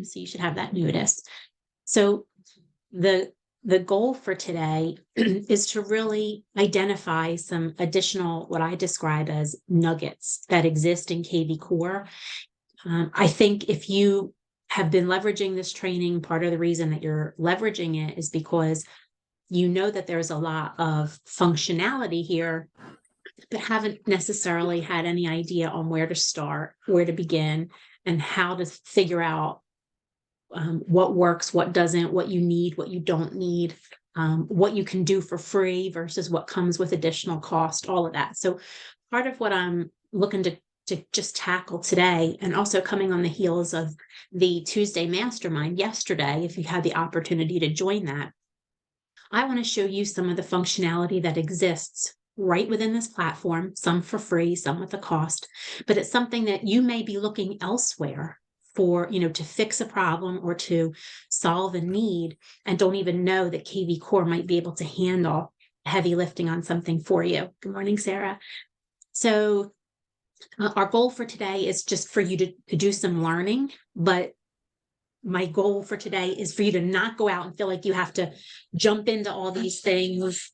So you should have that notice. So the goal for today is to really identify some additional, what I describe as nuggets that exist in kvCore. I think if you have been leveraging this training, part of the reason that you're leveraging it is because you know that there's a lot of functionality here, but haven't necessarily had any idea on where to start, where to begin, and how to figure out what works, what doesn't, what you need, what you don't need, what you can do for free versus what comes with additional cost, all of that. So part of what I'm looking to just tackle today, and also coming on the heels of the Tuesday Mastermind yesterday, if you had the opportunity to join that, I want to show you some of the functionality that exists right within this platform, some for free, some with a cost, but it's something that you may be looking elsewhere for, to fix a problem or to solve a need, and don't even know that kvCore might be able to handle heavy lifting on something for you. Good morning, Sarah. So our goal for today is just for you to do some learning, but my goal for today is for you to not go out and feel like you have to jump into all these things,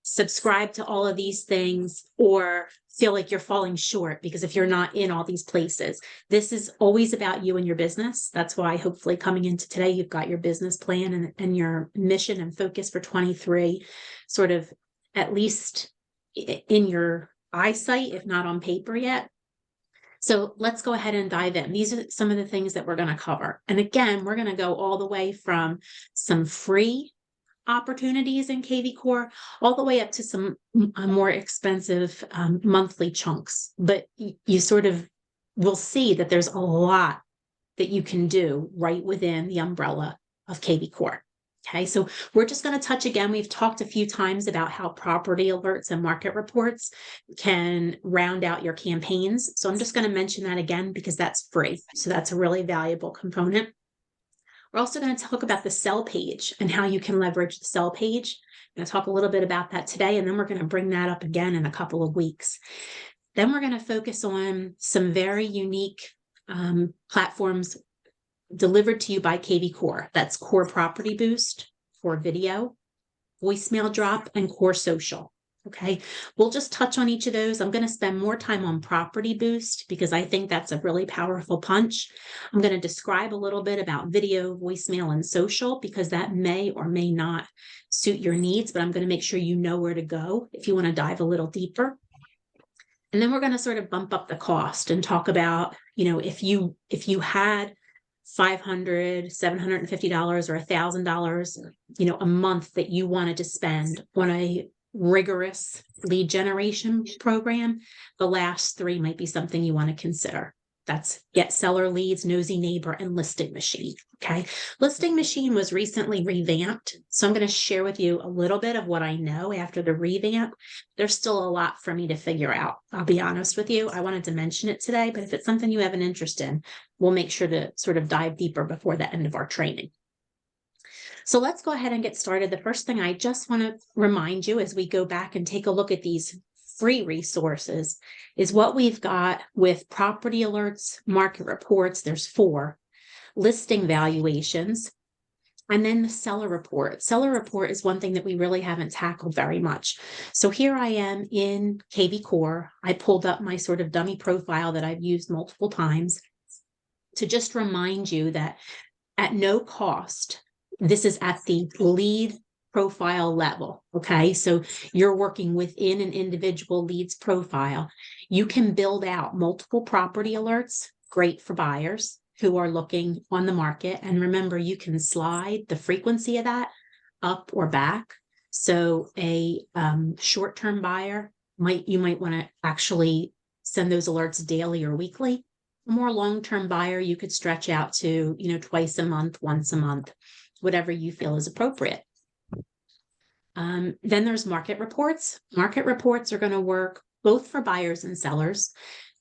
subscribe to all of these things, or feel like you're falling short because if you're not in all these places. This is always about you and your business. That's why hopefully coming into today, you've got your business plan and your mission and focus for 23 sort of at least in your eyesight, if not on paper yet. So let's go ahead and dive in. These are some of the things that we're going to cover. And again, we're going to go all the way from some free opportunities in kvCore all the way up to some more expensive monthly chunks. But you sort of will see that there's a lot that you can do right within the umbrella of kvCore. Okay, so we're just going to touch again. We've talked a few times about how property alerts and market reports can round out your campaigns. So I'm just going to mention that again because that's free. So that's a really valuable component. We're also going to talk about the sell page and how you can leverage the sell page. I'm going to talk a little bit about that today, and then we're going to bring that up again in a couple of weeks. Then we're going to focus on some very unique platforms delivered to you by kvCore. That's Core Property Boost, Core Video, Voicemail Drop, and Core Social. Okay, we'll just touch on each of those. I'm going to spend more time on Property Boost because I think that's a really powerful punch. I'm going to describe a little bit about video, voicemail, and social because that may or may not suit your needs, but I'm going to make sure you know where to go if you want to dive a little deeper. And then we're going to sort of bump up the cost and talk about, if you had $500, $750 or $1,000, a month that you wanted to spend on a rigorous lead generation program, the last three might be something you want to consider. That's Get Seller Leads, Nosy Neighbor, and Listing Machine. Okay. Listing Machine was recently revamped. So I'm going to share with you a little bit of what I know after the revamp. There's still a lot for me to figure out. I'll be honest with you. I wanted to mention it today, but if it's something you have an interest in, we'll make sure to sort of dive deeper before the end of our training. So let's go ahead and get started. The first thing I just want to remind you as we go back and take a look at these free resources is what we've got with property alerts, market reports. There's 4 listing valuations, and then the seller report. Seller report is one thing that we really haven't tackled very much. So here I am in kvCore. I pulled up my sort of dummy profile that I've used multiple times to just remind you that at no cost, this is at the lead profile level. Okay. So you're working within an individual lead's profile. You can build out multiple property alerts, great for buyers who are looking on the market. And remember, you can slide the frequency of that up or back. So a short-term buyer you might want to actually send those alerts daily or weekly. A more long-term buyer, you could stretch out to, twice a month, once a month, whatever you feel is appropriate. Then there's market reports. Market reports are going to work both for buyers and sellers.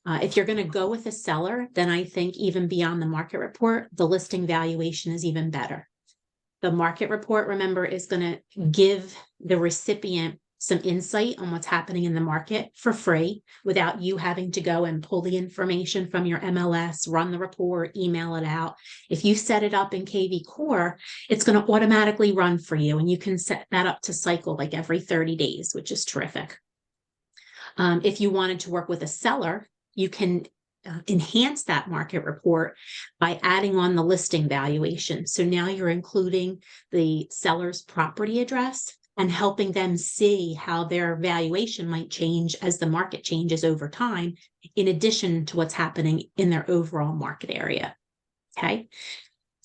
If you're going to go with a seller, then I think even beyond the market report, the listing valuation is even better. The market report, remember, is going to give the recipient some insight on what's happening in the market for free without you having to go and pull the information from your MLS, run the report, email it out. If you set it up in kvCore, it's going to automatically run for you, and you can set that up to cycle like every 30 days, which is terrific. If you wanted to work with a seller, you can enhance that market report by adding on the listing valuation. So now you're including the seller's property address and helping them see how their valuation might change as the market changes over time, in addition to what's happening in their overall market area. Okay.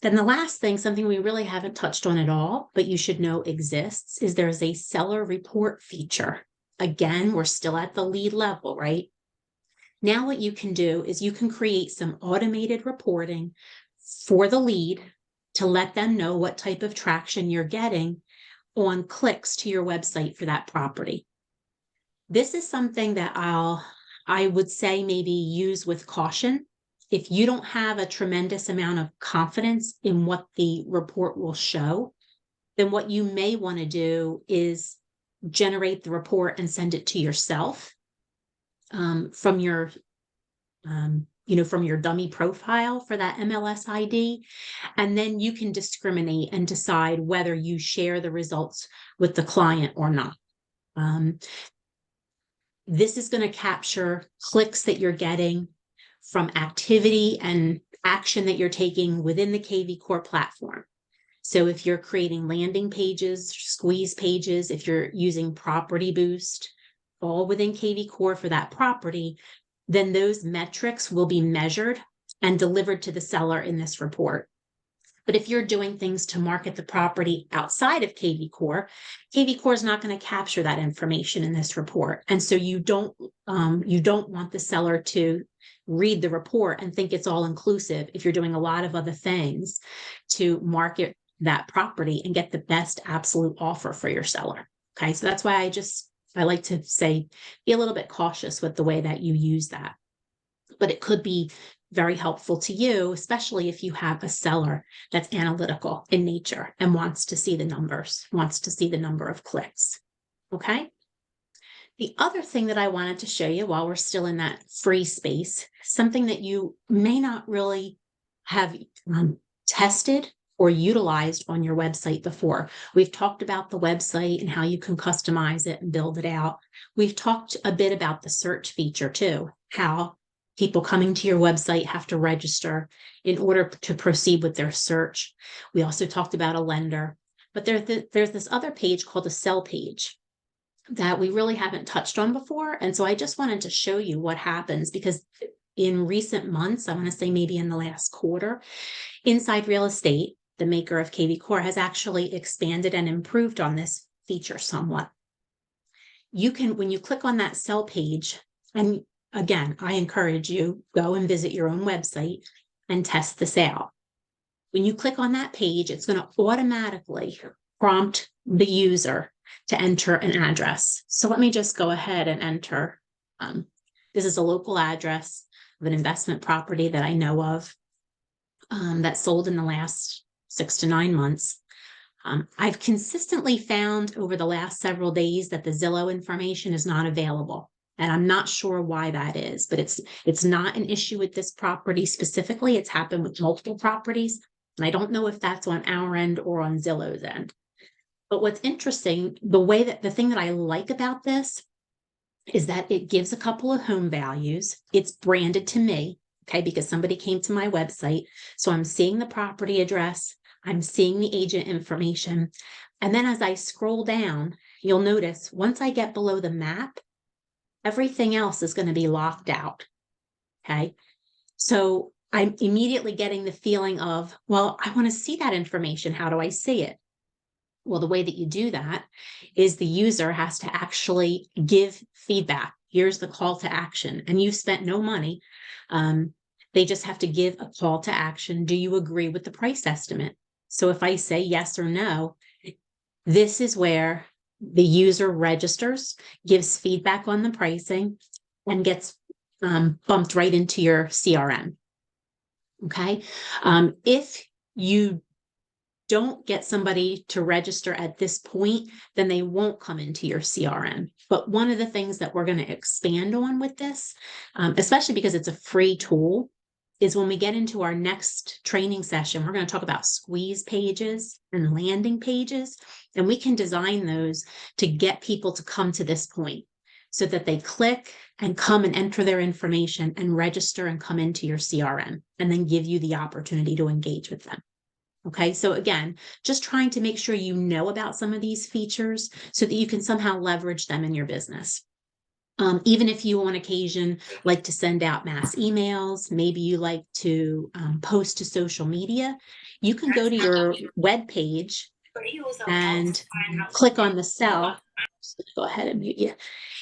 Then the last thing, something we really haven't touched on at all, but you should know exists, is there's a seller report feature. Again, we're still at the lead level, right? Now what you can do is you can create some automated reporting for the lead to let them know what type of traction you're getting on clicks to your website for that property. This is something that I would say maybe use with caution. If you don't have a tremendous amount of confidence in what the report will show, then what you may want to do is generate the report and send it to yourself from your from your dummy profile for that MLS ID. And then you can discriminate and decide whether you share the results with the client or not. This is going to capture clicks that you're getting from activity and action that you're taking within the kvCore platform. So if you're creating landing pages, squeeze pages, if you're using Property Boost, all within kvCore for that property, then those metrics will be measured and delivered to the seller in this report. But if you're doing things to market the property outside of kvCore, kvCore is not going to capture that information in this report. And so you don't want the seller to read the report and think it's all inclusive if you're doing a lot of other things to market that property and get the best absolute offer for your seller. Okay, so that's why I like to say, be a little bit cautious with the way that you use that. But it could be very helpful to you, especially if you have a seller that's analytical in nature and wants to see the numbers, wants to see the number of clicks. Okay. The other thing that I wanted to show you while we're still in that free space, something that you may not really have tested or utilized on your website before. We've talked about the website and how you can customize it and build it out. We've talked a bit about the search feature too, how people coming to your website have to register in order to proceed with their search. We also talked about a lender, but there's this other page called a sell page that we really haven't touched on before. And so I just wanted to show you what happens, because in recent months, I want to say maybe in the last quarter, Inside Real Estate, the maker of kvCore, has actually expanded and improved on this feature somewhat. You can, when you click on that sell page, and again, I encourage you, go and visit your own website and test this out. When you click on that page, it's going to automatically prompt the user to enter an address. So let me just go ahead and enter. This is a local address of an investment property that I know of that sold in the last 6 to 9 months. I've consistently found over the last several days that the Zillow information is not available. And I'm not sure why that is, but it's not an issue with this property specifically. It's happened with multiple properties. And I don't know if that's on our end or on Zillow's end. But what's interesting, the thing that I like about this is that it gives a couple of home values. It's branded to me, okay, because somebody came to my website. So I'm seeing the property address, I'm seeing the agent information. And then as I scroll down, you'll notice once I get below the map, everything else is going to be locked out. Okay. So I'm immediately getting the feeling of, well, I want to see that information. How do I see it? Well, the way that you do that is the user has to actually give feedback. Here's the call to action. And you've spent no money. They just have to give a call to action. Do you agree with the price estimate? So if I say yes or no, this is where the user registers, gives feedback on the pricing, and gets bumped right into your CRM. Okay. If you don't get somebody to register at this point, then they won't come into your CRM. But one of the things that we're going to expand on with this, especially because it's a free tool, is when we get into our next training session, we're going to talk about squeeze pages and landing pages, and we can design those to get people to come to this point so that they click and come and enter their information and register and come into your CRM, and then give you the opportunity to engage with them. Okay, so again, just trying to make sure you know about some of these features so that you can somehow leverage them in your business. Even if you on occasion like to send out mass emails, maybe you like to post to social media, you can go to your web page and click on the cell. Go ahead and mute you.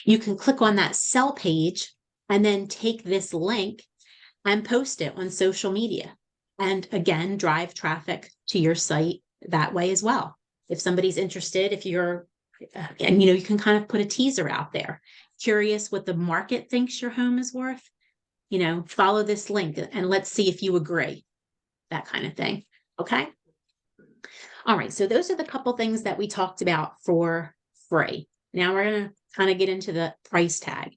You can click on that cell page and then take this link and post it on social media. And again, drive traffic to your site that way as well. If somebody's interested, if you're, and you can kind of put a teaser out there, curious what the market thinks your home is worth, follow this link and let's see if you agree, that kind of thing. Okay. All right. So those are the couple things that we talked about for free. Now we're going to kind of get into the price tag.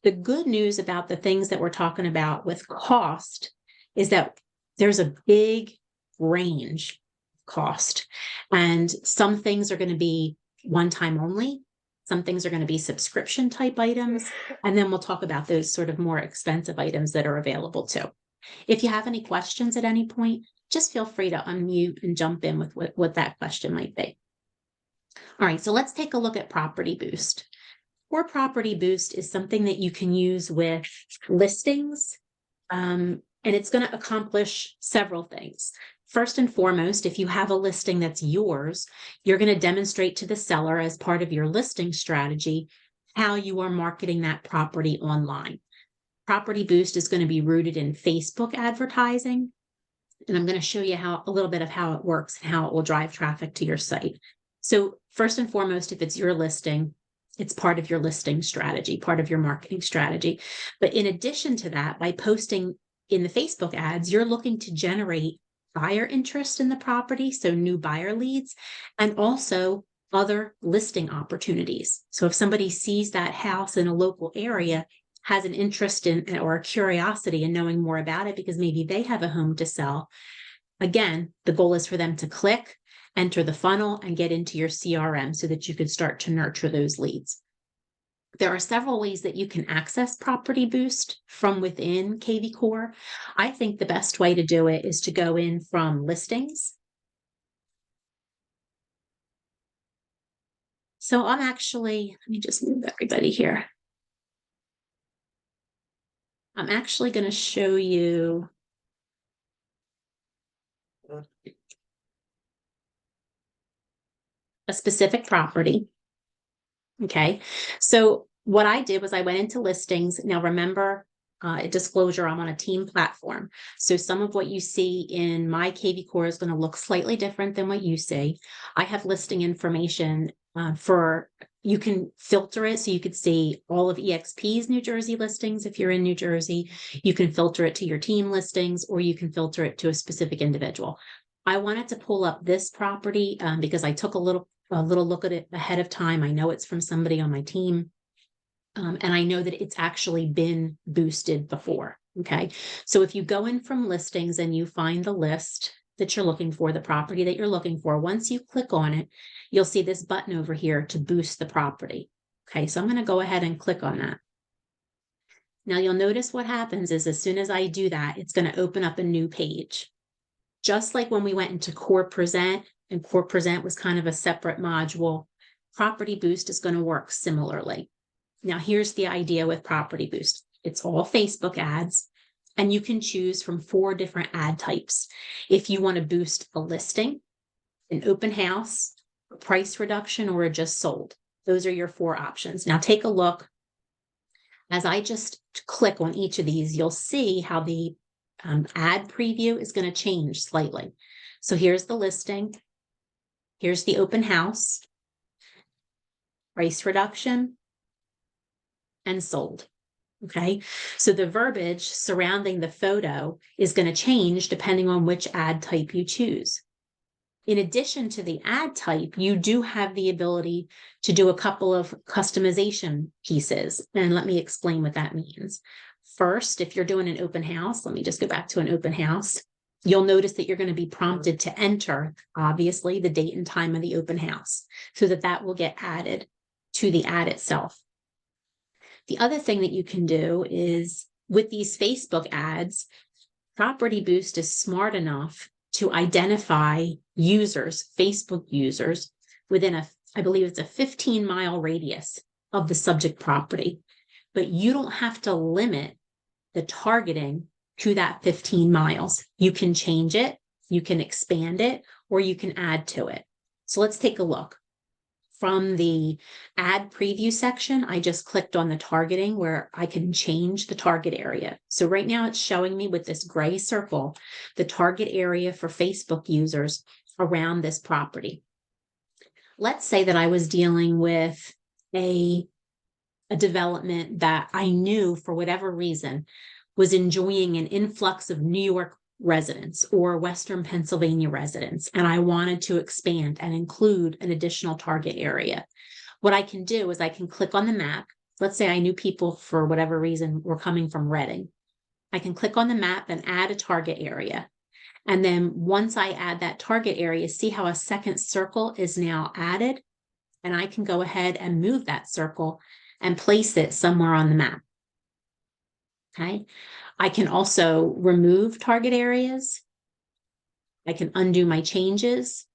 The good news about the things that we're talking about with cost is that there's a big range of cost, and some things are going to be one time only. Some things are going to be subscription type items. And then we'll talk about those sort of more expensive items that are available too. If you have any questions at any point, just feel free to unmute and jump in with what that question might be. All right, so let's take a look at Property Boost. Core Property Boost is something that you can use with listings, and it's going to accomplish several things. First and foremost, if you have a listing that's yours, you're going to demonstrate to the seller as part of your listing strategy how you are marketing that property online. Property Boost is going to be rooted in Facebook advertising, and I'm going to show you a little bit of how it works and how it will drive traffic to your site. So first and foremost, if it's your listing, it's part of your listing strategy, part of your marketing strategy. But in addition to that, by posting in the Facebook ads, you're looking to generate buyer interest in the property, so new buyer leads, and also other listing opportunities. So if somebody sees that house in a local area, has an interest in or a curiosity in knowing more about it because maybe they have a home to sell, again, the goal is for them to click, enter the funnel, and get into your CRM so that you can start to nurture those leads. There are several ways that you can access Property Boost from within kvCore. I think the best way to do it is to go in from listings. So let me just move everybody here. I'm actually going to show you a specific property. Okay, so what I did was I went into listings. Now remember, disclosure, I'm on a team platform. So some of what you see in my kvCore is going to look slightly different than what you see. I have listing information you can filter it so you could see all of EXP's New Jersey listings if you're in New Jersey. You can filter it to your team listings, or you can filter it to a specific individual. I wanted to pull up this property because I took a little look at it ahead of time. I know it's from somebody on my team. And I know that it's actually been boosted before. Okay. So if you go in from listings and you find the list that you're looking for, the property that you're looking for, once you click on it, you'll see this button over here to boost the property. Okay. So I'm going to go ahead and click on that. Now you'll notice what happens is as soon as I do that, it's going to open up a new page. Just like when we went into Core Present, and Core Present was kind of a separate module, Property Boost is going to work similarly. Now, here's the idea with Property Boost. It's all Facebook ads, and you can choose from 4 different ad types. If you want to boost a listing, an open house, a price reduction, or a just sold, those are your 4 options. Now, take a look. As I just click on each of these, you'll see how the ad preview is going to change slightly. So here's the listing. Here's the open house, price reduction, and sold. Okay, so the verbiage surrounding the photo is going to change depending on which ad type you choose. In addition to the ad type, you do have the ability to do a couple of customization pieces. And let me explain what that means. First, if you're doing an open house, let me just go back to an open house. You'll notice that you're going to be prompted to enter, obviously, the date and time of the open house so that will get added to the ad itself. The other thing that you can do is with these Facebook ads, Property Boost is smart enough to identify users, Facebook users, within I believe it's a 15-mile radius of the subject property. But you don't have to limit the targeting to that 15 miles. You can change it, you can expand it, or you can add to it. So let's take a look. From the ad preview section, I just clicked on the targeting where I can change the target area. So right now it's showing me with this gray circle, the target area for Facebook users around this property. Let's say that I was dealing with a development that I knew for whatever reason was enjoying an influx of New York residents or Western Pennsylvania residents, and I wanted to expand and include an additional target area. What I can do is I can click on the map. Let's say I knew people for whatever reason were coming from Reading. I can click on the map and add a target area. And then once I add that target area, see how a second circle is now added? And I can go ahead and move that circle and place it somewhere on the map. Okay. I can also remove target areas. I can undo my changes.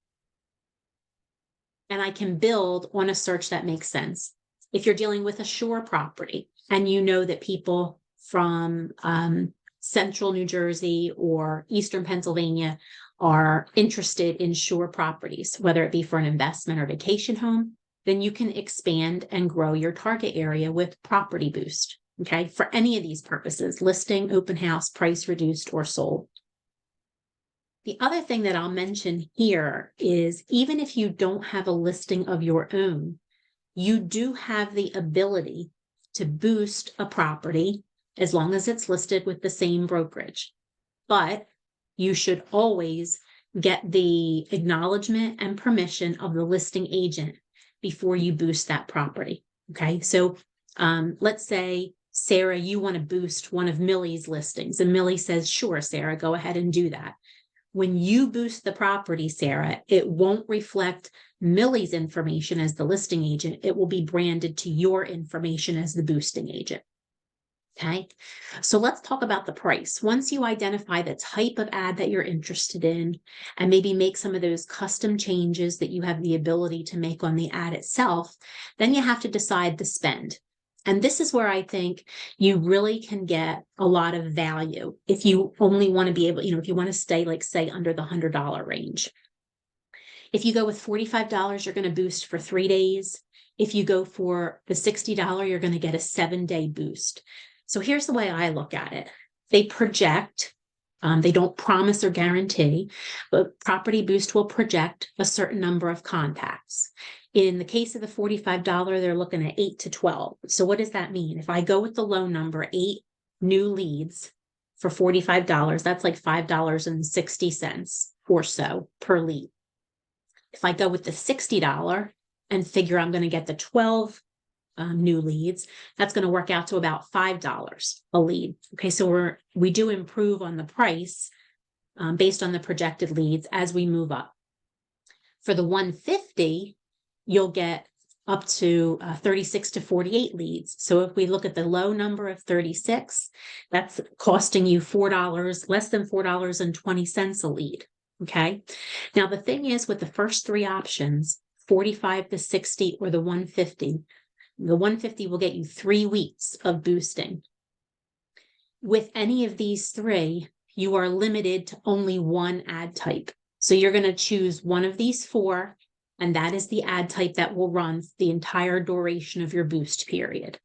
And I can build on a search that makes sense. If you're dealing with a shore property and you know that people from central New Jersey or eastern Pennsylvania are interested in shore properties, whether it be for an investment or vacation home, then you can expand and grow your target area with Property Boost. Okay, for any of these purposes, listing, open house, price reduced, or sold. The other thing that I'll mention here is even if you don't have a listing of your own, you do have the ability to boost a property as long as it's listed with the same brokerage. But you should always get the acknowledgement and permission of the listing agent before you boost that property. Okay, so let's say, Sarah, you want to boost one of Millie's listings. And Millie says, sure, Sarah, go ahead and do that. When you boost the property, Sarah, it won't reflect Millie's information as the listing agent. It will be branded to your information as the boosting agent. Okay, so let's talk about the price. Once you identify the type of ad that you're interested in and maybe make some of those custom changes that you have the ability to make on the ad itself, then you have to decide the spend. And this is where I think you really can get a lot of value if you only want to be able, if you want to stay, like, say, under the $100 range. If you go with $45, you're going to boost for 3 days. If you go for the $60, you're going to get a 7-day boost. So here's the way I look at it. They project, they don't promise or guarantee, but Property Boost will project a certain number of contacts. In the case of the $45, they're looking at 8 to 12. So what does that mean? If I go with the low number, 8 new leads for $45, that's like $5.60 or so per lead. If I go with the $60 and figure I'm going to get the 12 new leads, that's going to work out to about $5 a lead. Okay, so we do improve on the price based on the projected leads as we move up. For the 150, you'll get up to 36 to 48 leads. So if we look at the low number of 36, that's costing you $4, less than $4.20 a lead. Okay. Now, the thing is with the first 3 options, 45, the 60, or the 150, the 150 will get you 3 weeks of boosting. With any of these 3, you are limited to only one ad type. So you're going to choose one of these 4, and that is the ad type that will run the entire duration of your boost period.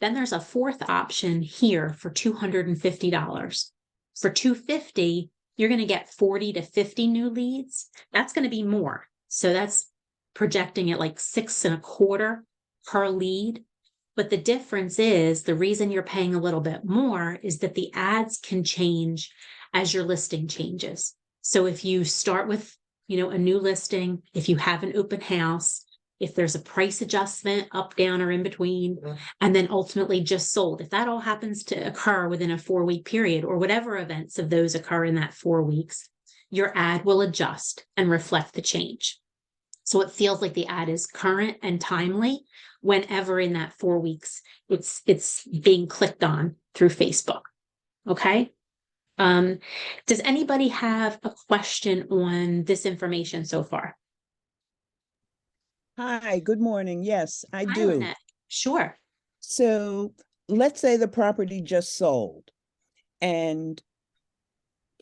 Then there's a 4th option here for $250. For $250, you're going to get 40 to 50 new leads. That's going to be more. So that's projecting at like $6.25 per lead. But the difference is, the reason you're paying a little bit more is that the ads can change as your listing changes. So if you start with a new listing, if you have an open house, if there's a price adjustment up, down, or in between, and then ultimately just sold. If that all happens to occur within a 4-week period, or whatever events of those occur in that 4 weeks, your ad will adjust and reflect the change. So it feels like the ad is current and timely whenever in that 4 weeks it's being clicked on through Facebook. Okay. Does anybody have a question on this information so far? Hi, good morning. Yes, I Hi, do. Lynette. Sure. So let's say the property just sold, and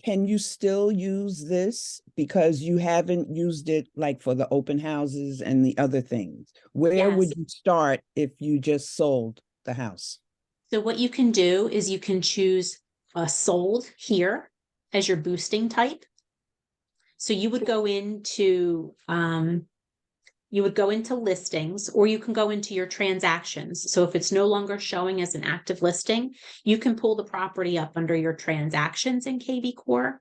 can you still use this because you haven't used it like for the open houses and the other things? Where Yes. would you start if you just sold the house? So what you can do is you can choose sold here as your boosting type. So you would go into listings, or you can go into your transactions. So if it's no longer showing as an active listing, you can pull the property up under your transactions in kvCore.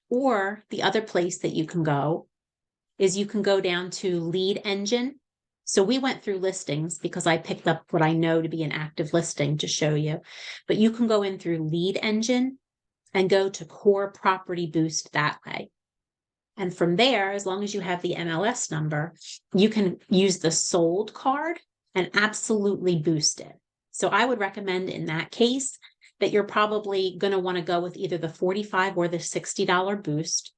Or the other place that you can go is you can go down to lead engine. So we went through listings because I picked up what I know to be an active listing to show you, but you can go in through lead engine and go to core property boost that way. And from there, as long as you have the MLS number, you can use the sold card and absolutely boost it. So I would recommend in that case that you're probably going to want to go with either the $45 or the $60 boost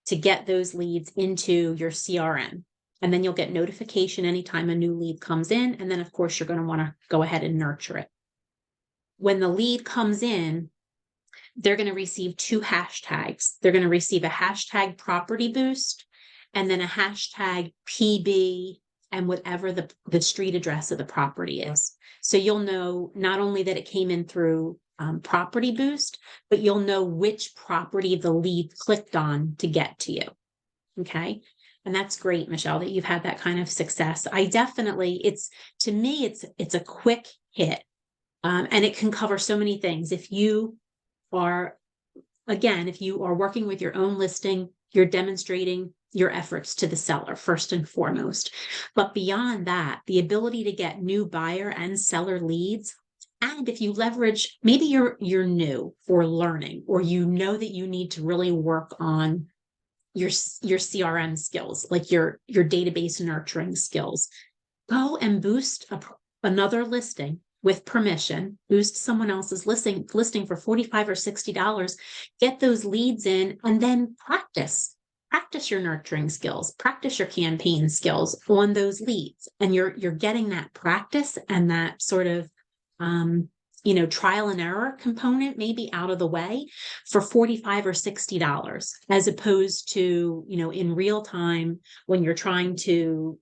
to get those leads into your CRM. And then you'll get notification anytime a new lead comes in. And then, of course, you're going to want to go ahead and nurture it. When the lead comes in, they're going to receive 2 hashtags. They're going to receive a hashtag property boost and then a hashtag PB and whatever the street address of the property is. So you'll know not only that it came in through property boost, but you'll know which property the lead clicked on to get to you. Okay. And that's great, Michelle, that you've had that kind of success. To me, it's a quick hit. And it can cover so many things. If you are working with your own listing, you're demonstrating your efforts to the seller first and foremost. But beyond that, the ability to get new buyer and seller leads. And if you leverage, maybe you're new or learning, or you know that you need to really work on your CRM skills, like your database nurturing skills, go and boost another listing with permission, boost someone else's listing for $45 or $60, get those leads in, and then practice your nurturing skills, practice your campaign skills on those leads. And you're getting that practice and that sort of, trial and error component maybe out of the way for $45 or $60, as opposed to, in real time when you're trying to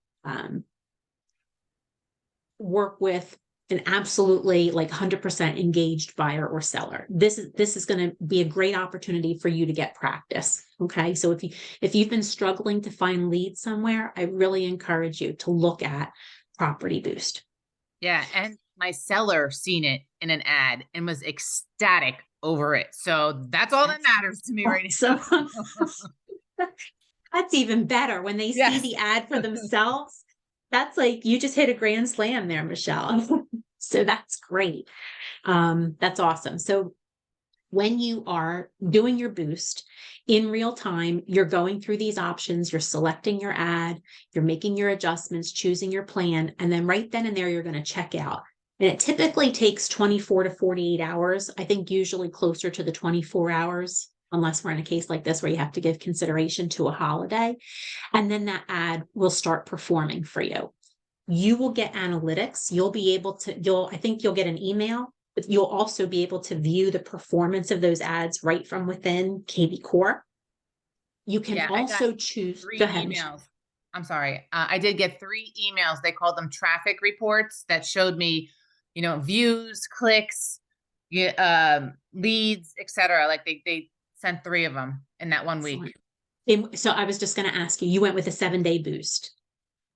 work with an absolutely 100% engaged buyer or seller. This is going to be a great opportunity for you to get practice. Okay. So if you've been struggling to find leads somewhere, I really encourage you to look at Property Boost. Yeah. And my seller seen it in an ad and was ecstatic over it. So that's all that matters to me right now. So that's even better when they see the ad for themselves. That's like, you just hit a grand slam there, Michelle. So that's great. That's awesome. So when you are doing your boost in real time, you're going through these options, you're selecting your ad, you're making your adjustments, choosing your plan, and then right then and there, you're going to check out. And it typically takes 24 to 48 hours. I think usually closer to the 24 hours, unless we're in a case like this where you have to give consideration to a holiday. And then that ad will start performing for you. You will get analytics. I think you'll get an email, but you'll also be able to view the performance of those ads right from within kvCore. You can also choose. 3 Go ahead, emails. Michelle. I'm sorry. I did get 3 emails. They called them traffic reports that showed me, views, clicks, leads, etc. Like they sent 3 of them in that 1 week. So I was just going to ask you, you went with a 7-day boost.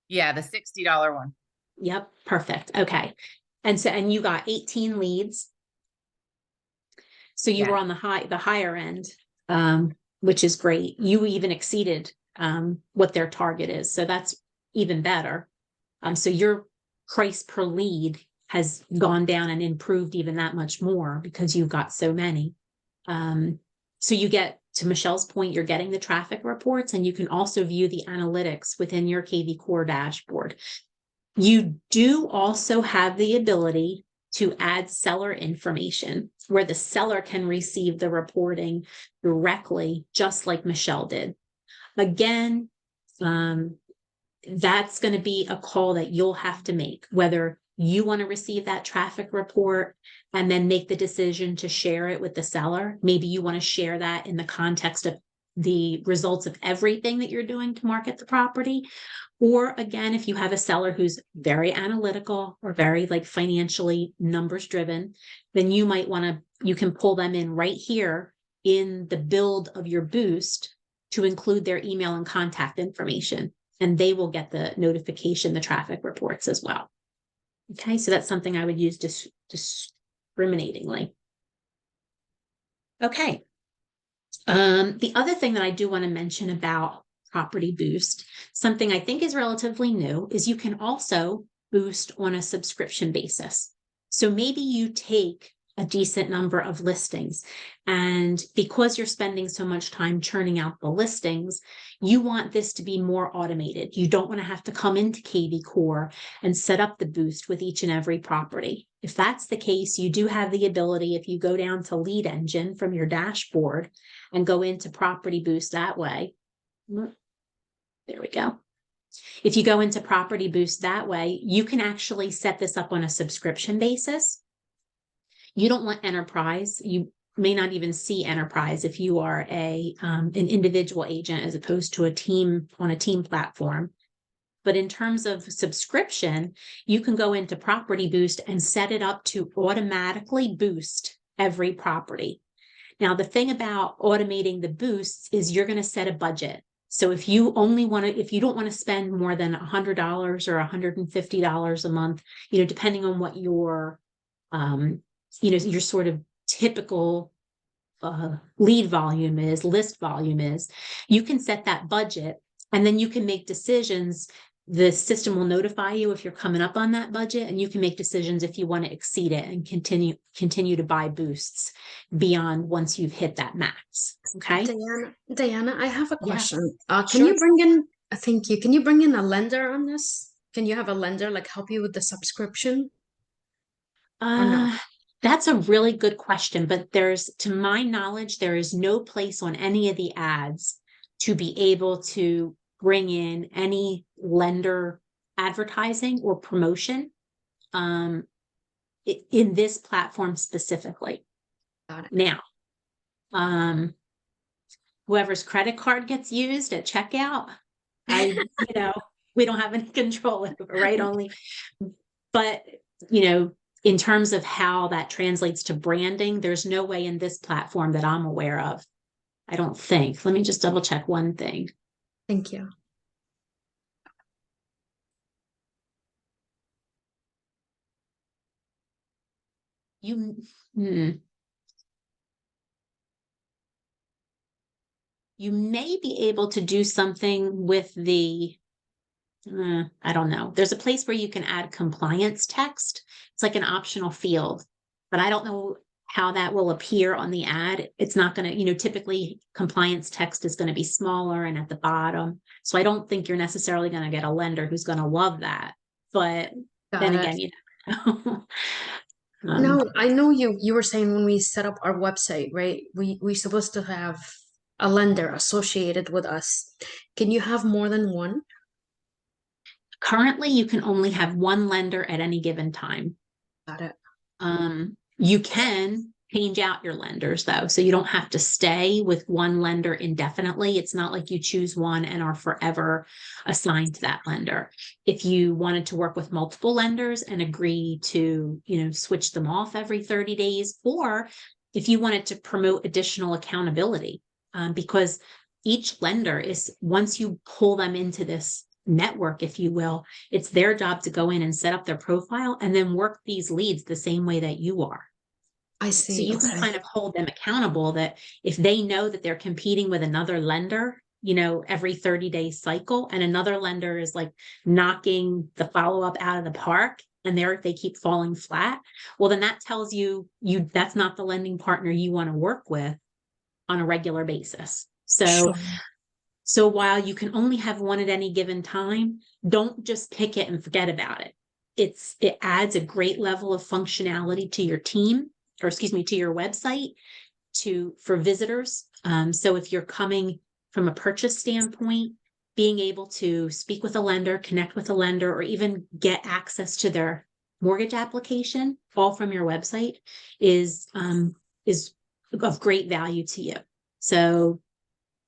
Yeah, the $60 one. Yep. Perfect. Okay. And you got 18 leads. So you were on the higher end, which is great. You even exceeded what their target is. So that's even better. So your price per lead has gone down and improved even that much more because you've got so many. So you get, to Michelle's point, you're getting the traffic reports, and you can also view the analytics within your kvCore dashboard. You do also have the ability to add seller information where the seller can receive the reporting directly, just like Michelle did. Again, that's going to be a call that you'll have to make, whether you want to receive that traffic report and then make the decision to share it with the seller. Maybe you want to share that in the context of the results of everything that you're doing to market the property. Or again, if you have a seller who's very analytical or very like financially numbers driven, then you might want to, you can pull them in right here in the build of your boost to include their email and contact information, and they will get the notification, the traffic reports as well. Okay, so that's something I would use discriminatingly. Okay. The other thing that I do want to mention about Property Boost, something I think is relatively new, is you can also boost on a subscription basis. So maybe you take a decent number of listings, and because you're spending so much time churning out the listings, you want this to be more automated. You don't want to have to come into kvCore and set up the boost with each and every property. If that's the case, you do have the ability, if you go down to Lead Engine from your dashboard and go into Property Boost that way. There we go. If you go into Property Boost that way, you can actually set this up on a subscription basis. You don't want enterprise. You may not even see enterprise if you are an individual agent as opposed to a team on a team platform. But in terms of subscription, you can go into Property Boost and set it up to automatically boost every property. Now, the thing about automating the boosts is you're going to set a budget. So if you only want to, if you don't want to spend more than $100 or $150 a month, depending on what your your sort of typical lead volume is, list volume is, you can set that budget, and then you can make decisions. The system will notify you if you're coming up on that budget, and you can make decisions if you want to exceed it and continue to buy boosts beyond once you've hit that max. Okay. Diana, I have a question. Can Sure. you bring in, thank you. Can you bring in a lender on this? Can you have a lender like help you with the subscription? Or no? That's a really good question, but to my knowledge, there is no place on any of the ads to be able to bring in any lender advertising or promotion in this platform specifically. Got it. Now, whoever's credit card gets used at checkout, we don't have any control over, right? Only, but in terms of how that translates to branding, there's no way in this platform that I'm aware of. I don't think. Let me just double check one thing. Thank you. You may be able to do something with the, I don't know. There's a place where you can add compliance text. It's like an optional field, but I don't know how that will appear on the ad. It's not going to, typically compliance text is going to be smaller and at the bottom. So I don't think you're necessarily going to get a lender who's going to love that. But then again, you know. No, I know you were saying when we set up our website, right? We supposed to have a lender associated with us. Can you have more than one? Currently, you can only have one lender at any given time. Got it. You can change out your lenders though. So you don't have to stay with one lender indefinitely. It's not like you choose one and are forever assigned to that lender. If you wanted to work with multiple lenders and agree to, switch them off every 30 days, or if you wanted to promote additional accountability, because each lender is, once you pull them into this network, if you will, it's their job to go in and set up their profile and then work these leads the same way that you are. I see. So you can kind of hold them accountable that if they know that they're competing with another lender, every 30-day cycle, and another lender is like knocking the follow-up out of the park, and they keep falling flat, well, then that tells you that's not the lending partner you want to work with on a regular basis. Sure. So while you can only have one at any given time, don't just pick it and forget about it. It adds a great level of functionality to your team, or excuse me, to your website, for visitors. So if you're coming from a purchase standpoint, being able to speak with a lender, connect with a lender, or even get access to their mortgage application all from your website is of great value to you. So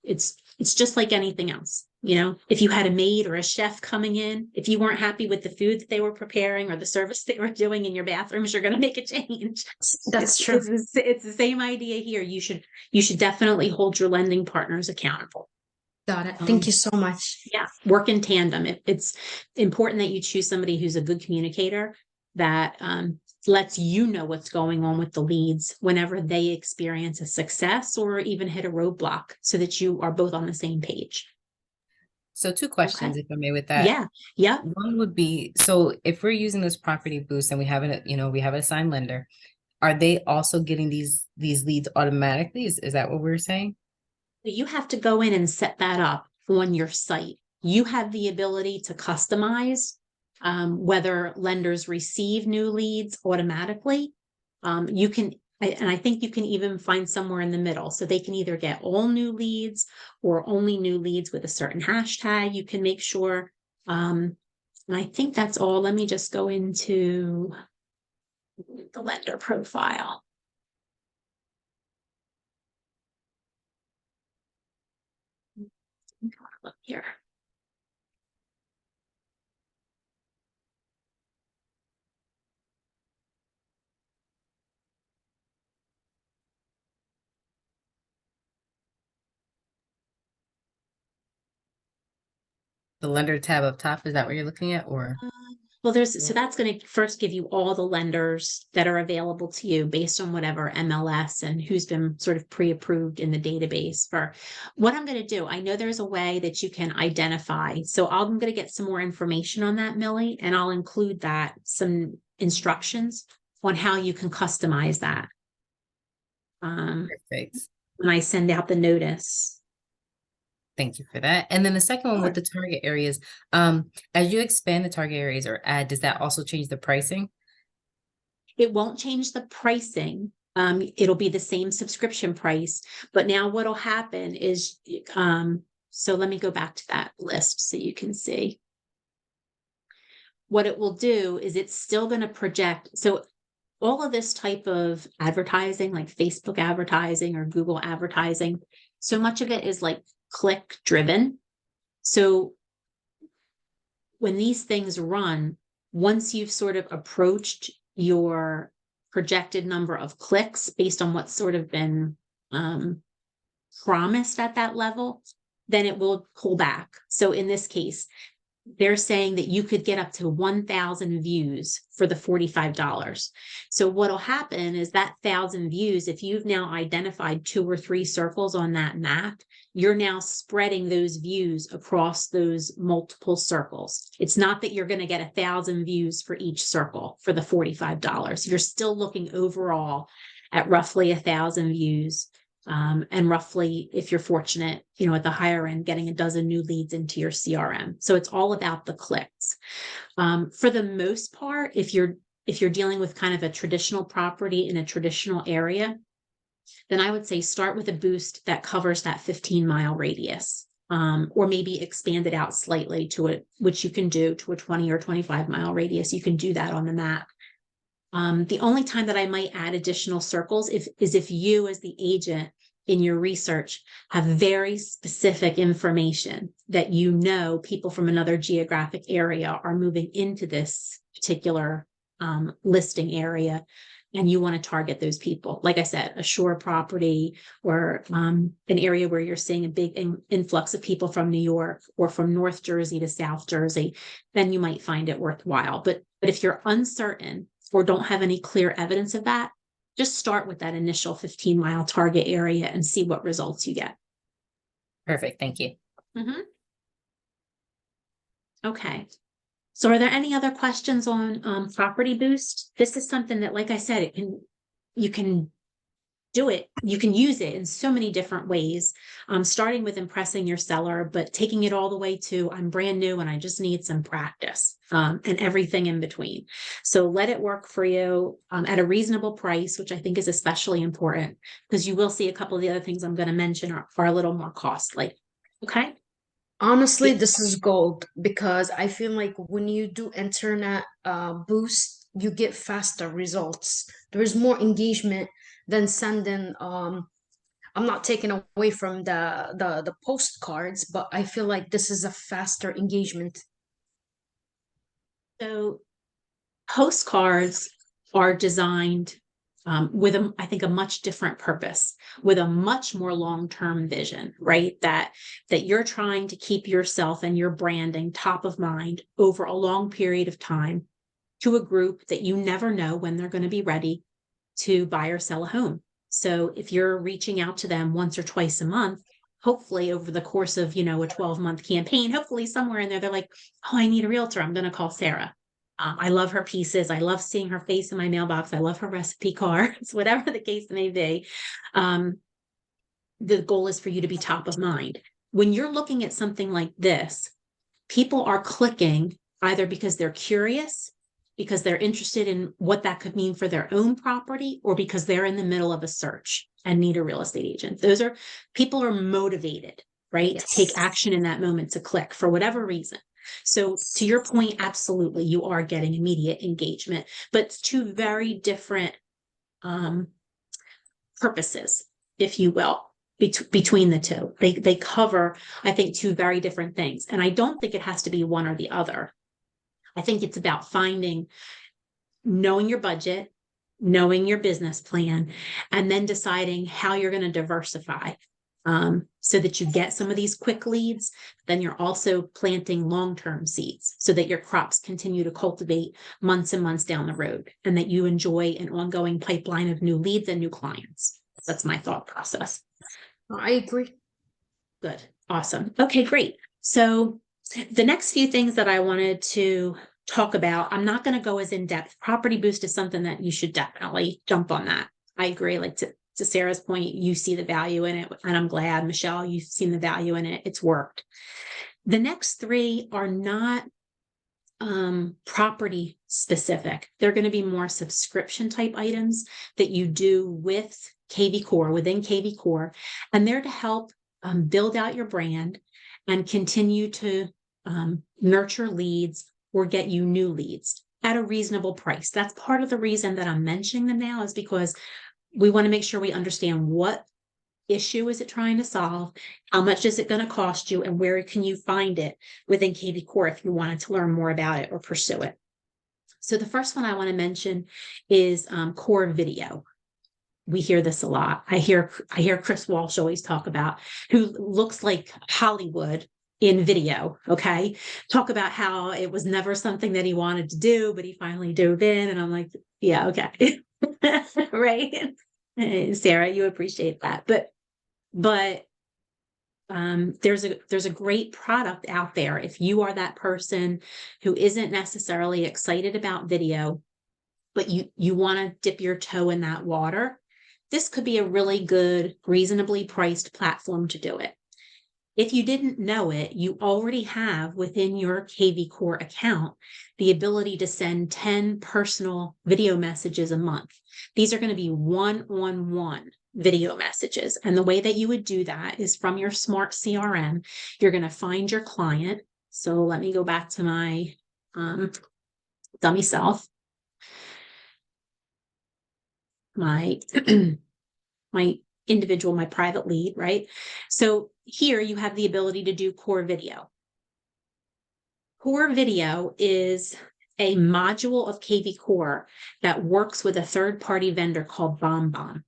it's just like anything else. If you had a maid or a chef coming in, if you weren't happy with the food that they were preparing or the service they were doing in your bathrooms, you're going to make a change. That's true. It's the same idea here. You should definitely hold your lending partners accountable. Got it. Thank you so much. Yeah, work in tandem. It's important that you choose somebody who's a good communicator that lets you know what's going on with the leads whenever they experience a success or even hit a roadblock, so that you are both on the same page. So 2 questions, Okay. if I may, with that. Yeah. One would be, so if we're using this property boost and we have we have an assigned lender, are they also getting these leads automatically? Is that what we're saying? You have to go in and set that up on your site. You have the ability to customize whether lenders receive new leads automatically. You can, and I think you can even find somewhere in the middle. So they can either get all new leads or only new leads with a certain hashtag. You can make sure. And I think that's all. Let me just go into the lender profile. Look here. The lender tab up top, is that what you're looking at, or? Well, so that's going to first give you all the lenders that are available to you based on whatever MLS and who's been sort of pre-approved in the database. For what I'm going to do, I know there's a way that you can identify. So I'm going to get some more information on that, Millie, and I'll include some instructions on how you can customize that. Perfect. When I send out the notice. Thank you for that. And then the second one Sure. with the target areas, as you expand the target areas or add, does that also change the pricing? It won't change the pricing. It'll be the same subscription price, but now what'll happen is, so let me go back to that list so you can see. What it will do is it's still going to project. So all of this type of advertising, like Facebook advertising or Google advertising, so much of it is like click driven. So when these things run, once you've sort of approached your projected number of clicks based on what's sort of been promised at that level, then it will pull back. So in this case, they're saying that you could get up to 1,000 views for the $45. So what'll happen is that 1,000 views, if you've now identified 2 or 3 circles on that map, you're now spreading those views across those multiple circles. It's not that you're going to get 1,000 views for each circle for the $45. You're still looking overall at roughly 1,000 views. And roughly, if you're fortunate, at the higher end, getting a dozen new leads into your CRM. So it's all about the clicks. For the most part, if you're dealing with kind of a traditional property in a traditional area, then I would say start with a boost that covers that 15-mile radius, or maybe expand it out slightly which you can do to a 20 or 25-mile radius. You can do that on the map. The only time that I might add additional circles is if you, as the agent in your research, have very specific information that people from another geographic area are moving into this particular listing area, and you want to target those people. Like I said, a shore property or an area where you're seeing a big influx of people from New York or from North Jersey to South Jersey, then you might find it worthwhile. But if you're uncertain or don't have any clear evidence of that, just start with that initial 15-mile target area and see what results you get. Perfect. Thank you. Mhm. Okay. So are there any other questions on Property Boost? This is something that, like I said, you can do it. You can use it in so many different ways, starting with impressing your seller, but taking it all the way to I'm brand new and I just need some practice, and everything in between. So let it work for you at a reasonable price, which I think is especially important because you will see a couple of the other things I'm going to mention are a little more costly. Okay. Honestly, Yeah. this is gold because I feel like when you do internet boost, you get faster results. There is more engagement than sending I'm not taking away from the postcards, but I feel like this is a faster engagement. So postcards are designed with I think a much different purpose, with a much more long-term vision, right? That you're trying to keep yourself and your branding top of mind over a long period of time to a group that you never know when they're going to be ready to buy or sell a home. So if you're reaching out to them once or twice a month, hopefully over the course of, a 12-month campaign, hopefully somewhere in there, they're like, oh, I need a realtor. I'm going to call Sarah. I love her pieces. I love seeing her face in my mailbox. I love her recipe cards, whatever the case may be. The goal is for you to be top of mind. When you're looking at something like this, people are clicking either because they're curious, because they're interested in what that could mean for their own property, or because they're in the middle of a search and need a real estate agent. People are motivated, right? Yes. To take action in that moment, to click for whatever reason. So to your point, absolutely, you are getting immediate engagement, but it's two very different purposes, if you will, between the two. They cover, I think, two very different things. And I don't think it has to be one or the other. I think it's about knowing your budget, knowing your business plan, and then deciding how you're going to diversify, so that you get some of these quick leads. Then you're also planting long-term seeds so that your crops continue to cultivate months and months down the road, and that you enjoy an ongoing pipeline of new leads and new clients. That's my thought process. I agree. Good. Awesome. Okay, great. So the next few things that I wanted to talk about, I'm not going to go as in depth. Property Boost is something that you should definitely jump on that. I agree. Like to Sarah's point, you see the value in it, and I'm glad, Michelle, you've seen the value in it. It's worked. The next three are not property specific. They're going to be more subscription type items that you do with kvCore, within kvCore, and they're to help build out your brand and continue to nurture leads or get you new leads at a reasonable price. That's part of the reason that I'm mentioning them now, is because we want to make sure we understand what issue is it trying to solve, how much is it going to cost you, and where can you find it within kvCore if you wanted to learn more about it or pursue it. So the first one I want to mention is Core Video. We hear this a lot. I hear Chris Walsh always talk about, who looks like Hollywood in video. Okay. Talk about how it was never something that he wanted to do, but he finally dove in. And I'm like, yeah, okay. Right. Sarah, you appreciate that. But there's a great product out there. If you are that person who isn't necessarily excited about video, but you want to dip your toe in that water, this could be a really good, reasonably priced platform to do it. If you didn't know it, you already have within your kvCore account the ability to send 10 personal video messages a month. These are going to be one-on-one video messages. And the way that you would do that is from your smart CRM. You're going to find your client. So let me go back to my dummy self. My individual, my private lead, right? So here you have the ability to do Core Video. Core Video is a module of kvCore that works with a third-party vendor called BombBomb.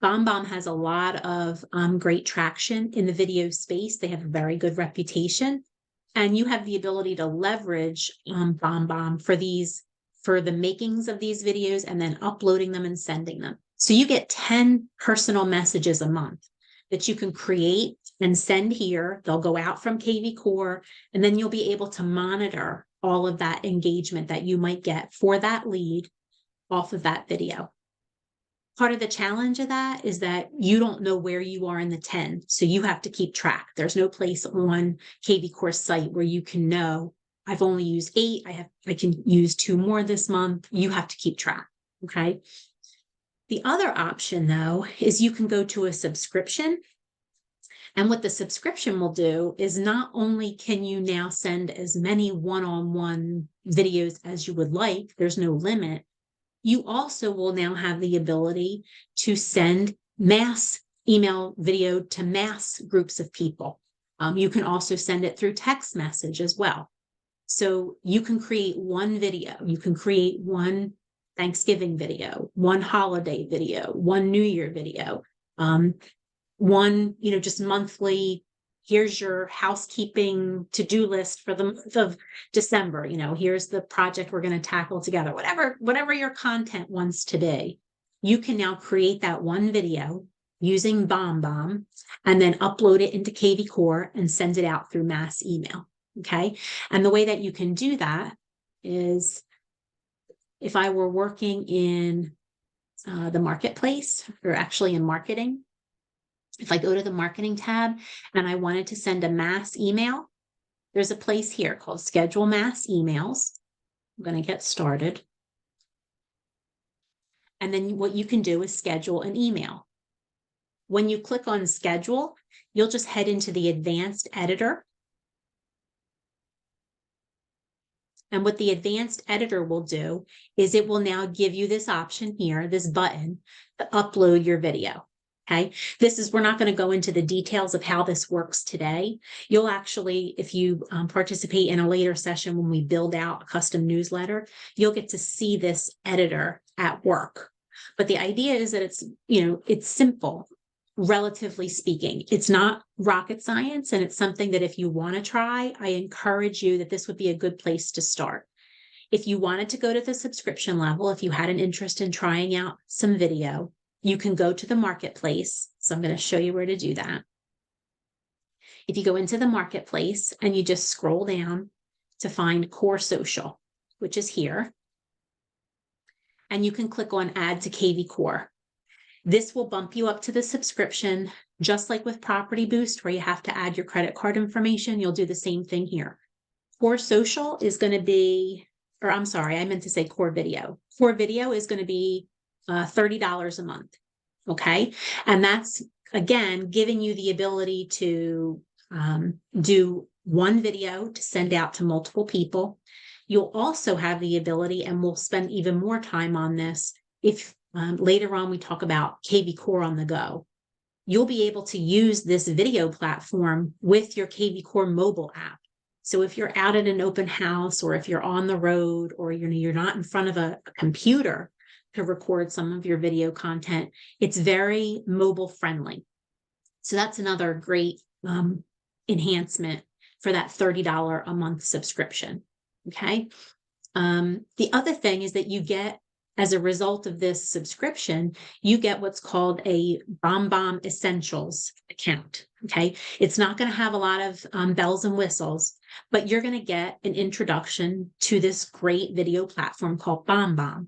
BombBomb has a lot of great traction in the video space. They have a very good reputation, and you have the ability to leverage BombBomb for the makings of these videos and then uploading them and sending them. So you get 10 personal messages a month. that you can create and send here. They'll go out from kvCore, and then you'll be able to monitor all of that engagement that you might get for that lead off of that video. Part of the challenge of that is that you don't know where you are in the 10, so you have to keep track. There's no place on kvCore's site where you can know, I've only used 8, I can use 2 more this month. You have to keep track, okay? The other option, though, is you can go to a subscription. And what the subscription will do is not only can you now send as many one-on-one videos as you would like, there's no limit, you also will now have the ability to send mass email video to mass groups of people. You can also send it through text message as well. So you can create one video, you can create one Thanksgiving video, one holiday video, one New Year video, one, just monthly, here's your housekeeping to-do list for the month of December, here's the project we're going to tackle together, whatever your content wants to be. You can now create that one video using BombBomb and then upload it into kvCore and send it out through mass email, okay? And the way that you can do that is, if I were working in the marketplace, or actually in marketing, if I go to the marketing tab and I wanted to send a mass email, there's a place here called Schedule Mass Emails. I'm going to get started. And then what you can do is schedule an email. When you click on schedule, you'll just head into the advanced editor. And what the advanced editor will do is it will now give you this option here, this button, to upload your video. Okay, we're not going to go into the details of how this works today. You'll actually, if you participate in a later session when we build out a custom newsletter, you'll get to see this editor at work. But the idea is that it's simple, relatively speaking. It's not rocket science, and it's something that if you want to try, I encourage you that this would be a good place to start. If you wanted to go to the subscription level, if you had an interest in trying out some video, you can go to the marketplace. So I'm going to show you where to do that. If you go into the marketplace and you just scroll down to find Core Social, which is here, and you can click on Add to kvCore. This will bump you up to the subscription, just like with Property Boost, where you have to add your credit card information. You'll do the same thing here. Core Social is going to be, or I'm sorry, I meant to say Core Video. Core Video is going to be $30 a month. Okay. And that's, again, giving you the ability to do one video to send out to multiple people. You'll also have the ability, and we'll spend even more time on this if later on we talk about kvCore on the go. You'll be able to use this video platform with your kvCore mobile app. So if you're out at an open house, or if you're on the road, or you're not in front of a computer to record some of your video content, it's very mobile friendly. So that's another great enhancement for that $30 a month subscription. Okay. The other thing is that you get, as a result of this subscription, you get what's called a BombBomb Essentials account. Okay. It's not going to have a lot of bells and whistles, but you're going to get an introduction to this great video platform called BombBomb.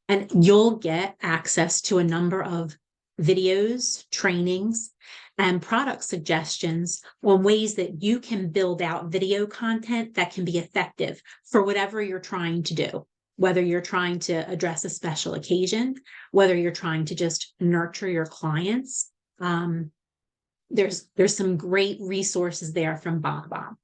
And you'll get access to a number of videos, trainings, and product suggestions on ways that you can build out video content that can be effective for whatever you're trying to do. Whether you're trying to address a special occasion, whether you're trying to just nurture your clients, there's some great resources there from BombBomb.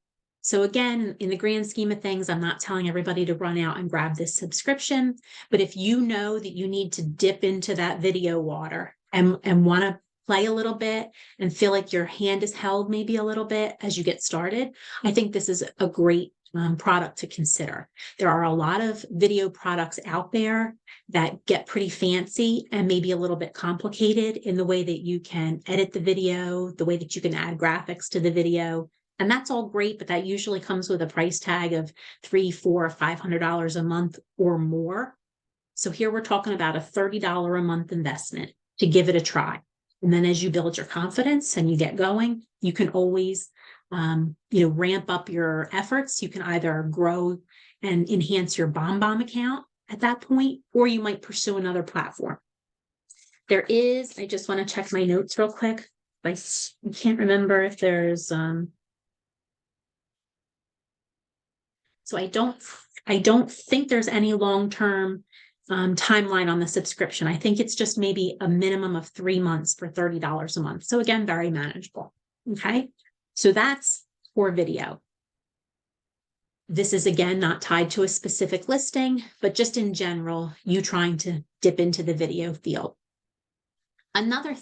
So again, in the grand scheme of things, I'm not telling everybody to run out and grab this subscription, but if you know that you need to dip into that video water and want to play a little bit and feel like your hand is held maybe a little bit as you get started, I think this is a great product to consider. There are a lot of video products out there that get pretty fancy and maybe a little bit complicated in the way that you can edit the video, the way that you can add graphics to the video. And that's all great, but that usually comes with a price tag of $300, $400, $500 a month or more. So here we're talking about a $30 a month investment to give it a try. And then as you build your confidence and you get going, you can always, ramp up your efforts. You can either grow and enhance your BombBomb account at that point, or you might pursue another platform. I just want to check my notes real quick. I can't remember if there's, so I don't think there's any long-term timeline on the subscription. I think it's just maybe a minimum of 3 months for $30 a month. So again, very manageable. Okay. So that's for video. This is again, not tied to a specific listing, but just in general, you trying to dip into the video field. Another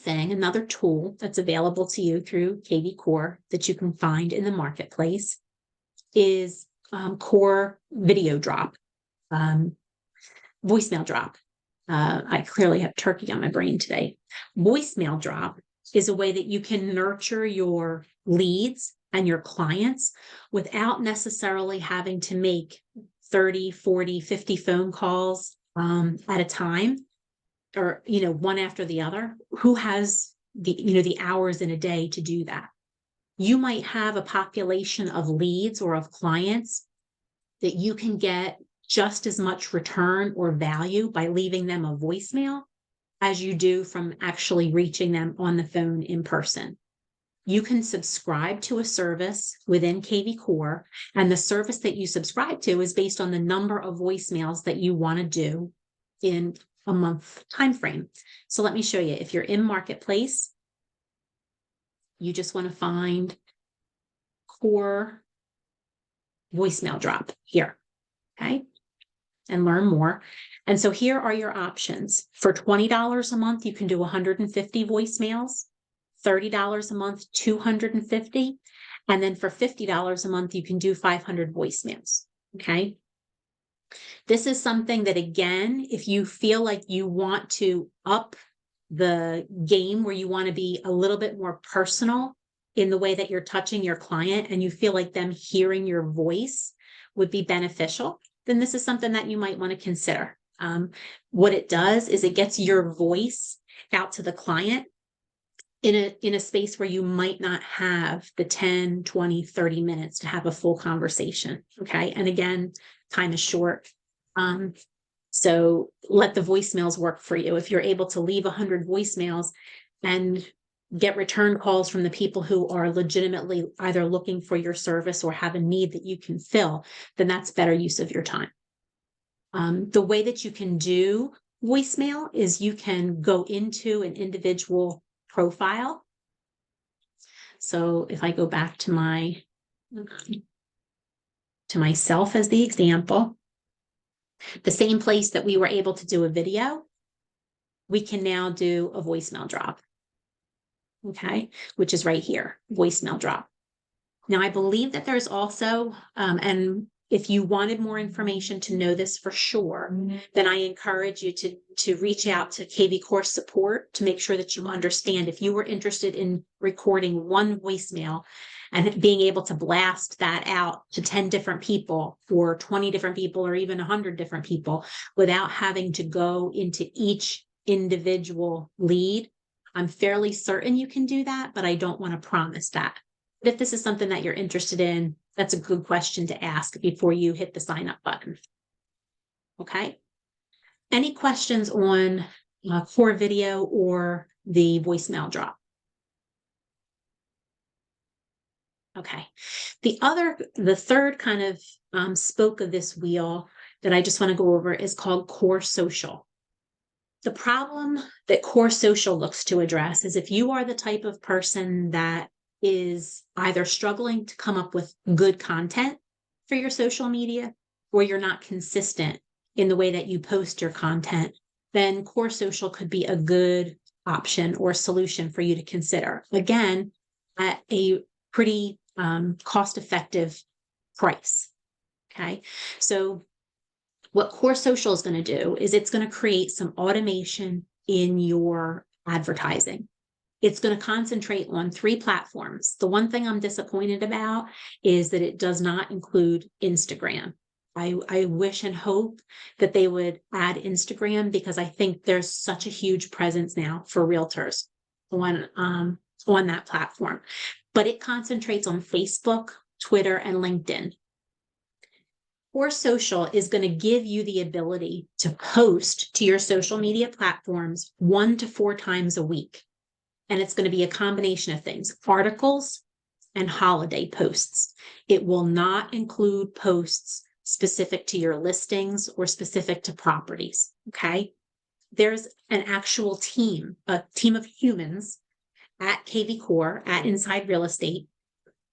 tool that's available to you through kvCore that you can find in the marketplace is Core Video Drop, Voicemail Drop. I clearly have turkey on my brain today. Voicemail Drop is a way that you can nurture your leads and your clients without necessarily having to make 30, 40, 50 phone calls at a time, or, one after the other. Who has the hours in a day to do that? You might have a population of leads or of clients that you can get just as much return or value by leaving them a voicemail as you do from actually reaching them on the phone in person. You can subscribe to a service within kvCore, and the service that you subscribe to is based on the number of voicemails that you want to do in a month time frame. So let me show you. If you're in Marketplace, you just want to find Core Voicemail Drop here, okay, and learn more. And so here are your options. For $20 a month, you can do 150 voicemails. $30 a month, 250. And then for $50 a month, you can do 500 voicemails, okay? This is something that, again, if you feel like you want to up the game, where you want to be a little bit more personal in the way that you're touching your client, and you feel like them hearing your voice would be beneficial, then this is something that you might want to consider. What it does is it gets your voice out to the client in a space where you might not have the 10, 20, 30 minutes to have a full conversation. Okay. And again, time is short. So let the voicemails work for you. If you're able to leave 100 voicemails and get return calls from the people who are legitimately either looking for your service or have a need that you can fill, then that's better use of your time. The way that you can do voicemail is you can go into an individual profile. So if I go back to myself as the example, the same place that we were able to do a video, we can now do a voicemail drop. Okay, which is right here, voicemail drop. Now I believe that there's also, and if you wanted more information to know this for sure, then I encourage you to reach out to kvCore support to make sure that you understand. If you were interested in recording one voicemail and being able to blast that out to 10 different people or 20 different people or even 100 different people without having to go into each individual lead, I'm fairly certain you can do that, but I don't want to promise that. But if this is something that you're interested in, that's a good question to ask before you hit the sign up button. Okay. Any questions on Core Video or the voicemail drop? Okay. The third kind of spoke of this wheel that I just want to go over is called Core Social. The problem that Core Social looks to address is if you are the type of person that is either struggling to come up with good content for your social media, or you're not consistent in the way that you post your content, then Core Social could be a good option or solution for you to consider. Again, at a pretty cost-effective price. Okay, so what Core Social is going to do is it's going to create some automation in your advertising. It's going to concentrate on 3 platforms. The one thing I'm disappointed about is that it does not include Instagram. I wish and hope that they would add Instagram, because I think there's such a huge presence now for realtors. on that platform, but it concentrates on Facebook, Twitter, and LinkedIn. Core Social is going to give you the ability to post to your social media platforms 1 to 4 times a week. And it's going to be a combination of things, articles and holiday posts. It will not include posts specific to your listings or specific to properties, okay? There's an actual team, a team of humans at kvCore, at Inside Real Estate.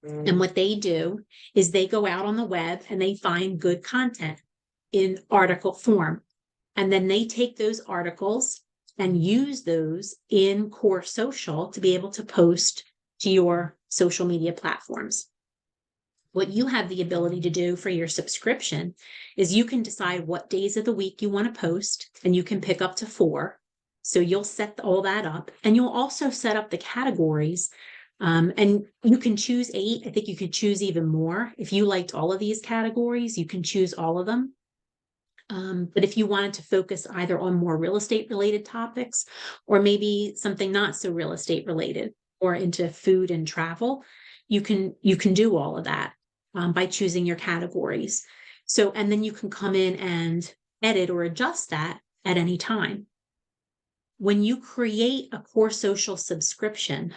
And what they do is they go out on the web and they find good content in article form. And then they take those articles and use those in Core Social to be able to post to your social media platforms. What you have the ability to do for your subscription is you can decide what days of the week you want to post, and you can pick up to 4. So you'll set all that up, and you'll also set up the categories. And you can choose 8. I think you could choose even more. If you liked all of these categories, you can choose all of them. But if you wanted to focus either on more real estate related topics, or maybe something not so real estate related, or into food and travel, you can do all of that by choosing your categories. So, and then you can come in and edit or adjust that at any time. When you create a Core Social subscription,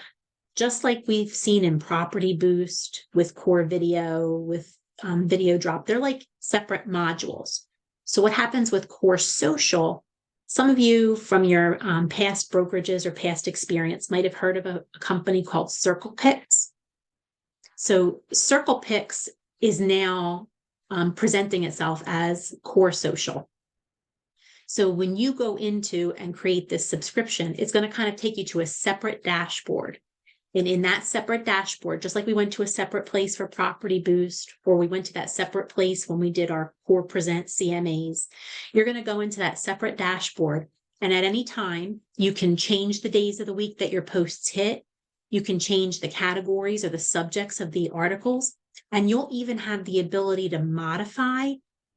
just like we've seen in Property Boost with Core Video, with Video Drop, they're like separate modules. So what happens with Core Social, some of you from your past brokerages or past experience might have heard of a company called CirclePix. So CirclePix is now presenting itself as Core Social. So when you go into and create this subscription, it's going to kind of take you to a separate dashboard. And in that separate dashboard, just like we went to a separate place for Property Boost, or we went to that separate place when we did our Core Present CMAs, you're going to go into that separate dashboard. And at any time, you can change the days of the week that your posts hit. You can change the categories or the subjects of the articles. And you'll even have the ability to modify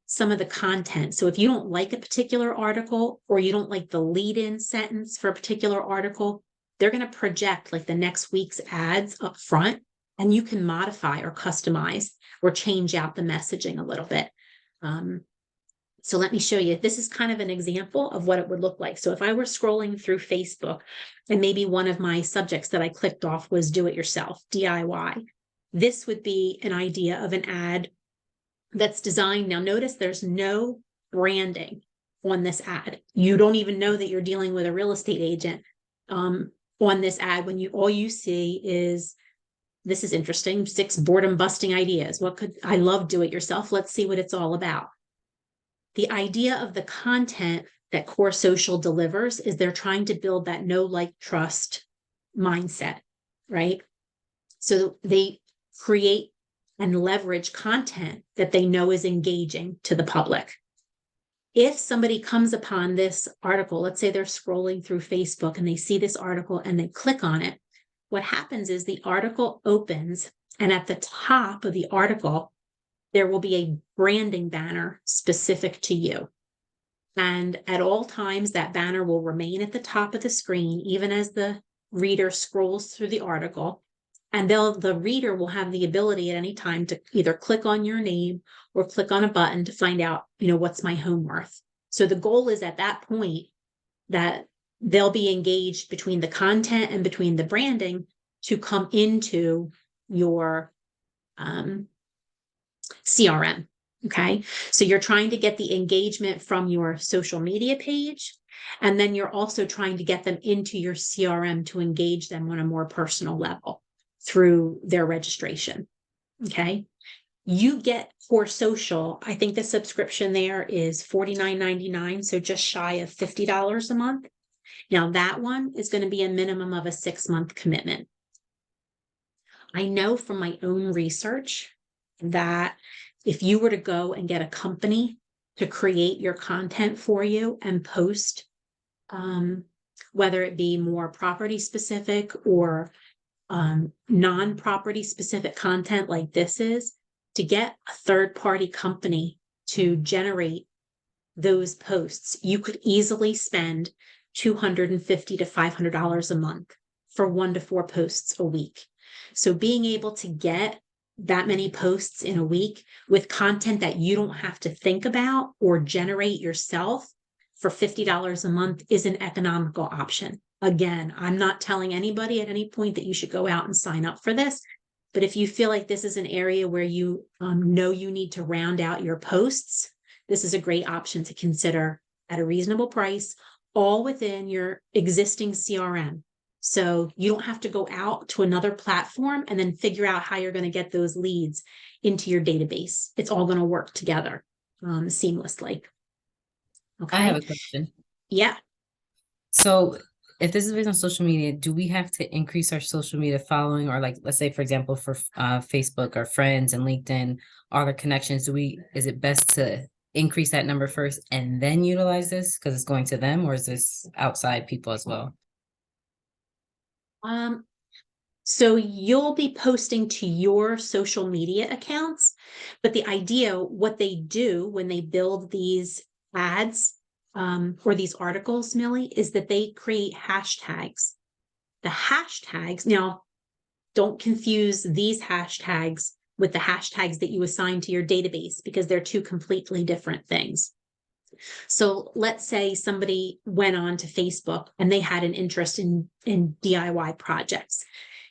some of the content. So if you don't like a particular article, or you don't like the lead-in sentence for a particular article, they're going to project like the next week's ads up front, and you can modify or customize or change out the messaging a little bit. So let me show you. This is kind of an example of what it would look like. So if I were scrolling through Facebook, and maybe one of my subjects that I clicked off was do it yourself, DIY, this would be an idea of an ad that's designed. Now notice there's no branding on this ad. You don't even know that you're dealing with a real estate agent on this ad, when all you see is, this is interesting, 6 boredom busting ideas. I love do it yourself. Let's see what it's all about. The idea of the content that Core Social delivers is they're trying to build that know, like, trust mindset, right? So they create and leverage content that they know is engaging to the public. If somebody comes upon this article, let's say they're scrolling through Facebook and they see this article and they click on it, what happens is the article opens, and at the top of the article, there will be a branding banner specific to you. And at all times, that banner will remain at the top of the screen, even as the reader scrolls through the article. And the reader will have the ability at any time to either click on your name or click on a button to find out, what's my home worth. So the goal is at that point that they'll be engaged between the content and between the branding to come into your CRM. Okay. So you're trying to get the engagement from your social media page, and then you're also trying to get them into your CRM to engage them on a more personal level through their registration. Okay. You get Core Social. I think the subscription there is $49.99. So just shy of $50 a month. Now that one is going to be a minimum of a 6-month commitment. I know from my own research that if you were to go and get a company to create your content for you and post, whether it be more property specific or non-property specific content like this is, to get a third-party company to generate those posts, you could easily spend $250 to $500 a month for 1 to 4 posts a week. So being able to get that many posts in a week with content that you don't have to think about or generate yourself for $50 a month is an economical option. Again, I'm not telling anybody at any point that you should go out and sign up for this. But if you feel like this is an area where you know you need to round out your posts, this is a great option to consider at a reasonable price, all within your existing CRM. So you don't have to go out to another platform and then figure out how you're going to get those leads into your database. It's all going to work together seamlessly. Okay. I have a question. Yeah. So if this is based on social media, do we have to increase our social media following, or like, let's say, for example, for Facebook or friends and LinkedIn, all our connections, is it best to increase that number first and then utilize this because it's going to them, or is this outside people as well? So you'll be posting to your social media accounts, but the idea, what they do when they build these ads or these articles, Millie, is that they create hashtags. The hashtags, now, don't confuse these hashtags with the hashtags that you assign to your database, because they're two completely different things. So let's say somebody went on to Facebook and they had an interest in DIY projects.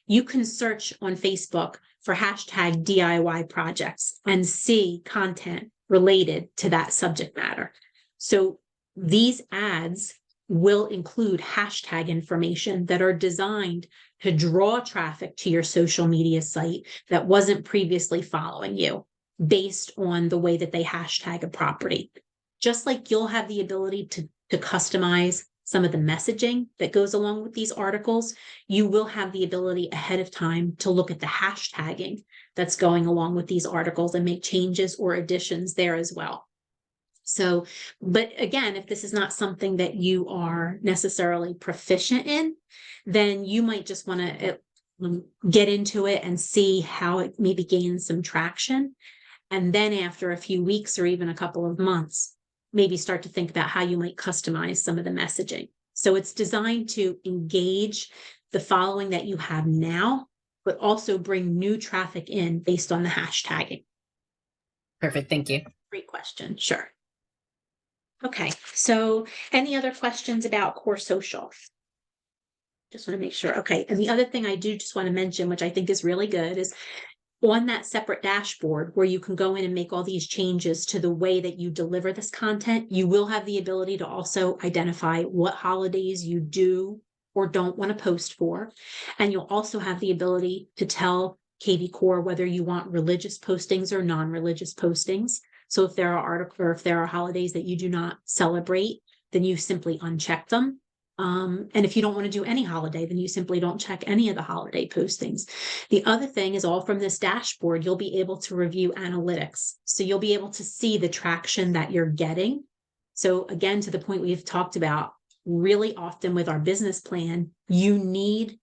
You can search on Facebook for hashtag DIY projects and see content related to that subject matter. So these ads will include hashtag information that are designed to draw traffic to your social media site that wasn't previously following you based on the way that they hashtag a property. Just like you'll have the ability to customize some of the messaging that goes along with these articles, you will have the ability ahead of time to look at the hashtagging that's going along with these articles and make changes or additions there as well. So, but again, if this is not something that you are necessarily proficient in, then you might just want to get into it and see how it maybe gains some traction. And then after a few weeks or even a couple of months, maybe start to think about how you might customize some of the messaging. So it's designed to engage the following that you have now, but also bring new traffic in based on the hashtagging. Perfect. Thank you. Great question. Sure. Okay. So any other questions about Core Social? Just want to make sure. Okay. And the other thing I do just want to mention, which I think is really good, is on that separate dashboard where you can go in and make all these changes to the way that you deliver this content, you will have the ability to also identify what holidays you do or don't want to post for. And you'll also have the ability to tell kvCore whether you want religious postings or non-religious postings. So if there are articles or if there are holidays that you do not celebrate, then you simply uncheck them. And if you don't want to do any holiday, then you simply don't check any of the holiday postings. The other thing is, all from this dashboard, you'll be able to review analytics. So you'll be able to see the traction that you're getting. So again, to the point we've talked about, really often with our business plan, you need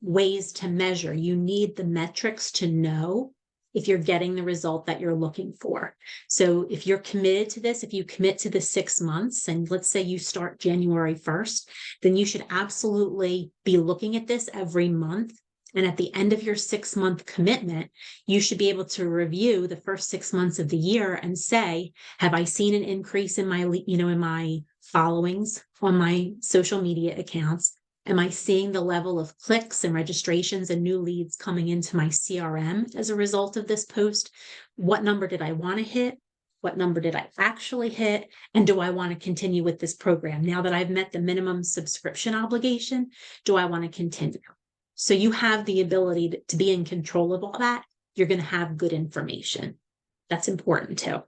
ways to measure. You need the metrics to know if you're getting the result that you're looking for. So if you're committed to this, if you commit to the 6 months, and let's say you start January 1st, then you should absolutely be looking at this every month. And at the end of your 6-month commitment, you should be able to review the first 6 months of the year and say, have I seen an increase in my, in my followings on my social media accounts? Am I seeing the level of clicks and registrations and new leads coming into my CRM as a result of this post? What number did I want to hit? What number did I actually hit? And do I want to continue with this program? Now that I've met the minimum subscription obligation, do I want to continue? So you have the ability to be in control of all that. You're going to have good information. That's important too.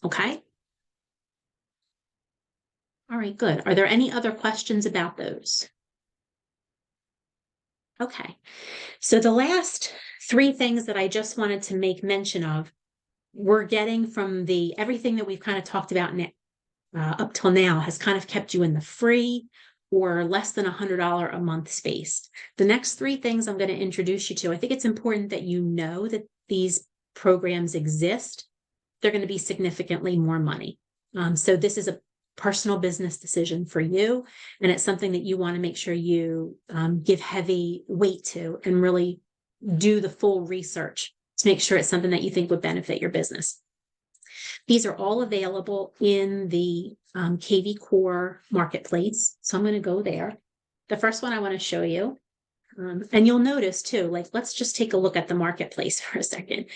Okay. All right, good. Are there any other questions about those? Okay. So the last 3 things that I just wanted to make mention of, we're getting from everything that we've kind of talked about up till now has kind of kept you in the free or less than $100 a month space. The next 3 things I'm going to introduce you to, I think it's important that you know that these programs exist. They're going to be significantly more money. So this is personal business decision for you. And it's something that you want to make sure you give heavy weight to and really do the full research to make sure it's something that you think would benefit your business. These are all available in the kvCore marketplace. So I'm going to go there. The first one I want to show you, and you'll notice too, like, let's just take a look at the marketplace for a second.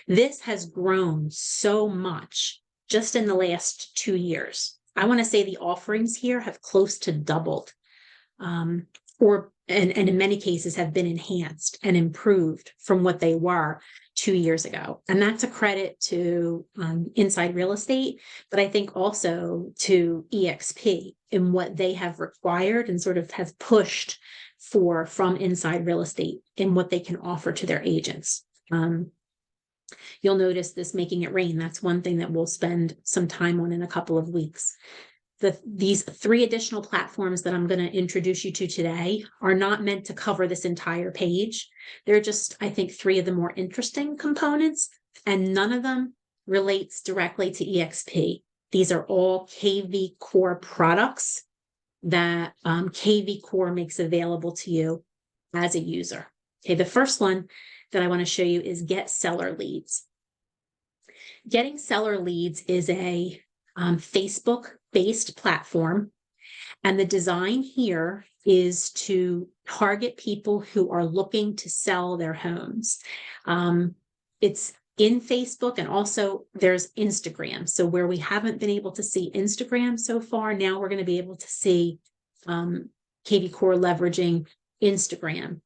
This has grown so much just in the last 2 years. I want to say the offerings here have close to doubled, and in many cases have been enhanced and improved from what they were 2 years ago. And that's a credit to Inside Real Estate, but I think also to EXP in what they have required and sort of have pushed for from Inside Real Estate in what they can offer to their agents. You'll notice this Making It Rain. That's one thing that we'll spend some time on in a couple of weeks. These 3 additional platforms that I'm going to introduce you to today are not meant to cover this entire page. They're just, I think, 3 of the more interesting components, and none of them relates directly to EXP. These are all kvCore products that kvCore makes available to you as a user. Okay, the first one that I want to show you is Get Seller Leads. Getting Seller Leads is a Facebook-based platform, and the design here is to target people who are looking to sell their homes. It's in Facebook, and also there's Instagram. So where we haven't been able to see Instagram so far, now we're going to be able to see kvCore leveraging Instagram.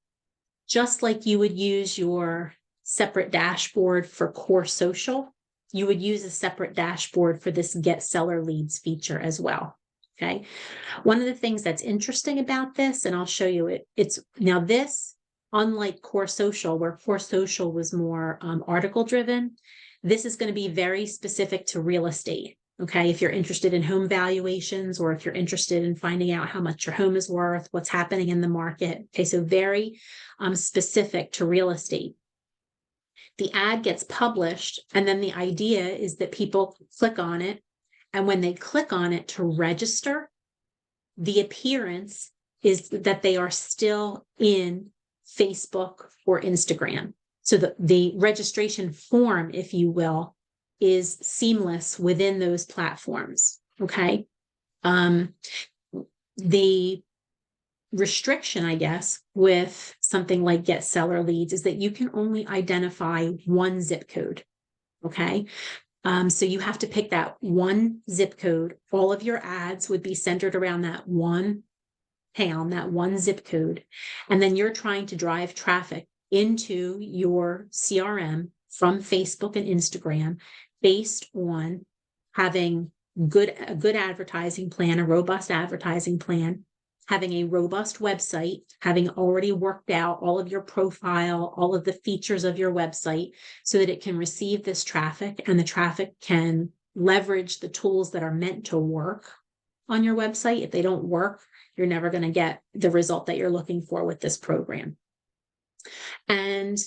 Just like you would use your separate dashboard for Core Social, you would use a separate dashboard for this Get Seller Leads feature as well. Okay. One of the things that's interesting about this, and I'll show you it, it's now this, unlike Core Social, where Core Social was more article driven, this is going to be very specific to real estate. Okay. If you're interested in home valuations, or if you're interested in finding out how much your home is worth, what's happening in the market. Okay. So very specific to real estate. The ad gets published, and then the idea is that people click on it. And when they click on it to register, the appearance is that they are still in Facebook or Instagram. So the registration form, if you will, is seamless within those platforms. Okay. The restriction, I guess, with something like Get Seller Leads is that you can only identify one zip code. Okay. So you have to pick that one zip code. All of your ads would be centered around that one town, that one zip code. And then you're trying to drive traffic into your CRM from Facebook and Instagram based on having a good advertising plan, a robust advertising plan, having a robust website, having already worked out all of your profile, all of the features of your website so that it can receive this traffic, and the traffic can leverage the tools that are meant to work on your website. If they don't work, you're never going to get the result that you're looking for with this program. And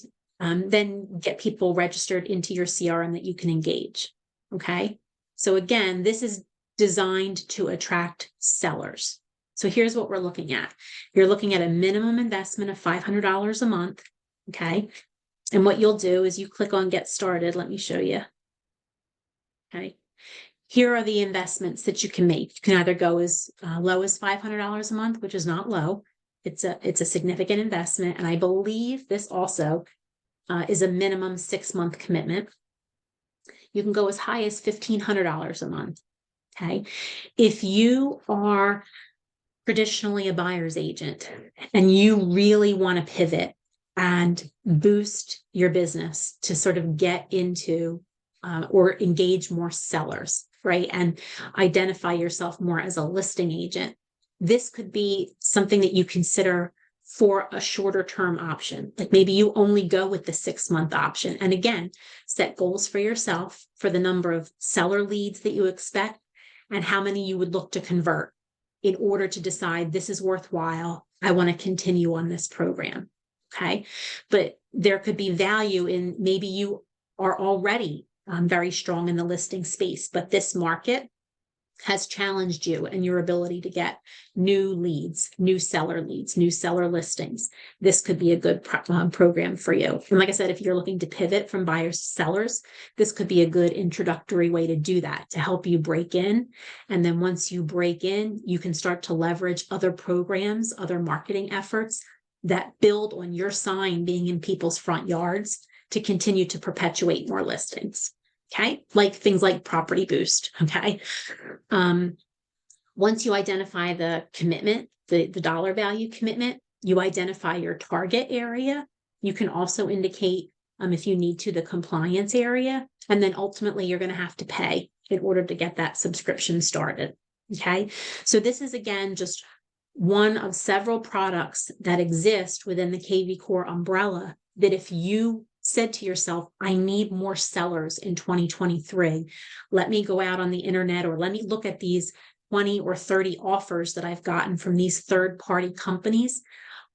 then get people registered into your CRM that you can engage. Okay. So again, this is designed to attract sellers. So here's what we're looking at. You're looking at a minimum investment of $500 a month. Okay. And what you'll do is you click on Get Started. Let me show you. Okay. Here are the investments that you can make. You can either go as low as $500 a month, which is not low. It's a significant investment. And I believe this also is a minimum 6-month commitment. You can go as high as $1,500 a month. Okay. If you are traditionally a buyer's agent and you really want to pivot and boost your business to sort of get into or engage more sellers, right? And identify yourself more as a listing agent, this could be something that you consider for a shorter term option. Like maybe you only go with the 6-month option. And again, set goals for yourself for the number of seller leads that you expect and how many you would look to convert in order to decide this is worthwhile. I want to continue on this program. Okay. But there could be value in maybe you are already very strong in the listing space, but this market has challenged you and your ability to get new leads, new seller listings, this could be a good program for you. And like I said, if you're looking to pivot from buyers to sellers, this could be a good introductory way to do that, to help you break in. And then once you break in, you can start to leverage other programs, other marketing efforts that build on your sign being in people's front yards to continue to perpetuate more listings. Okay, like things like Property Boost. Okay. Once you identify the commitment, the dollar value commitment, you identify your target area. You can also indicate, if you need to, the compliance area. And then ultimately you're going to have to pay in order to get that subscription started. Okay. So this is, again, just one of several products that exist within the kvCore umbrella that if you said to yourself, I need more sellers in 2023. Let me go out on the internet, or let me look at these 20 or 30 offers that I've gotten from these third-party companies.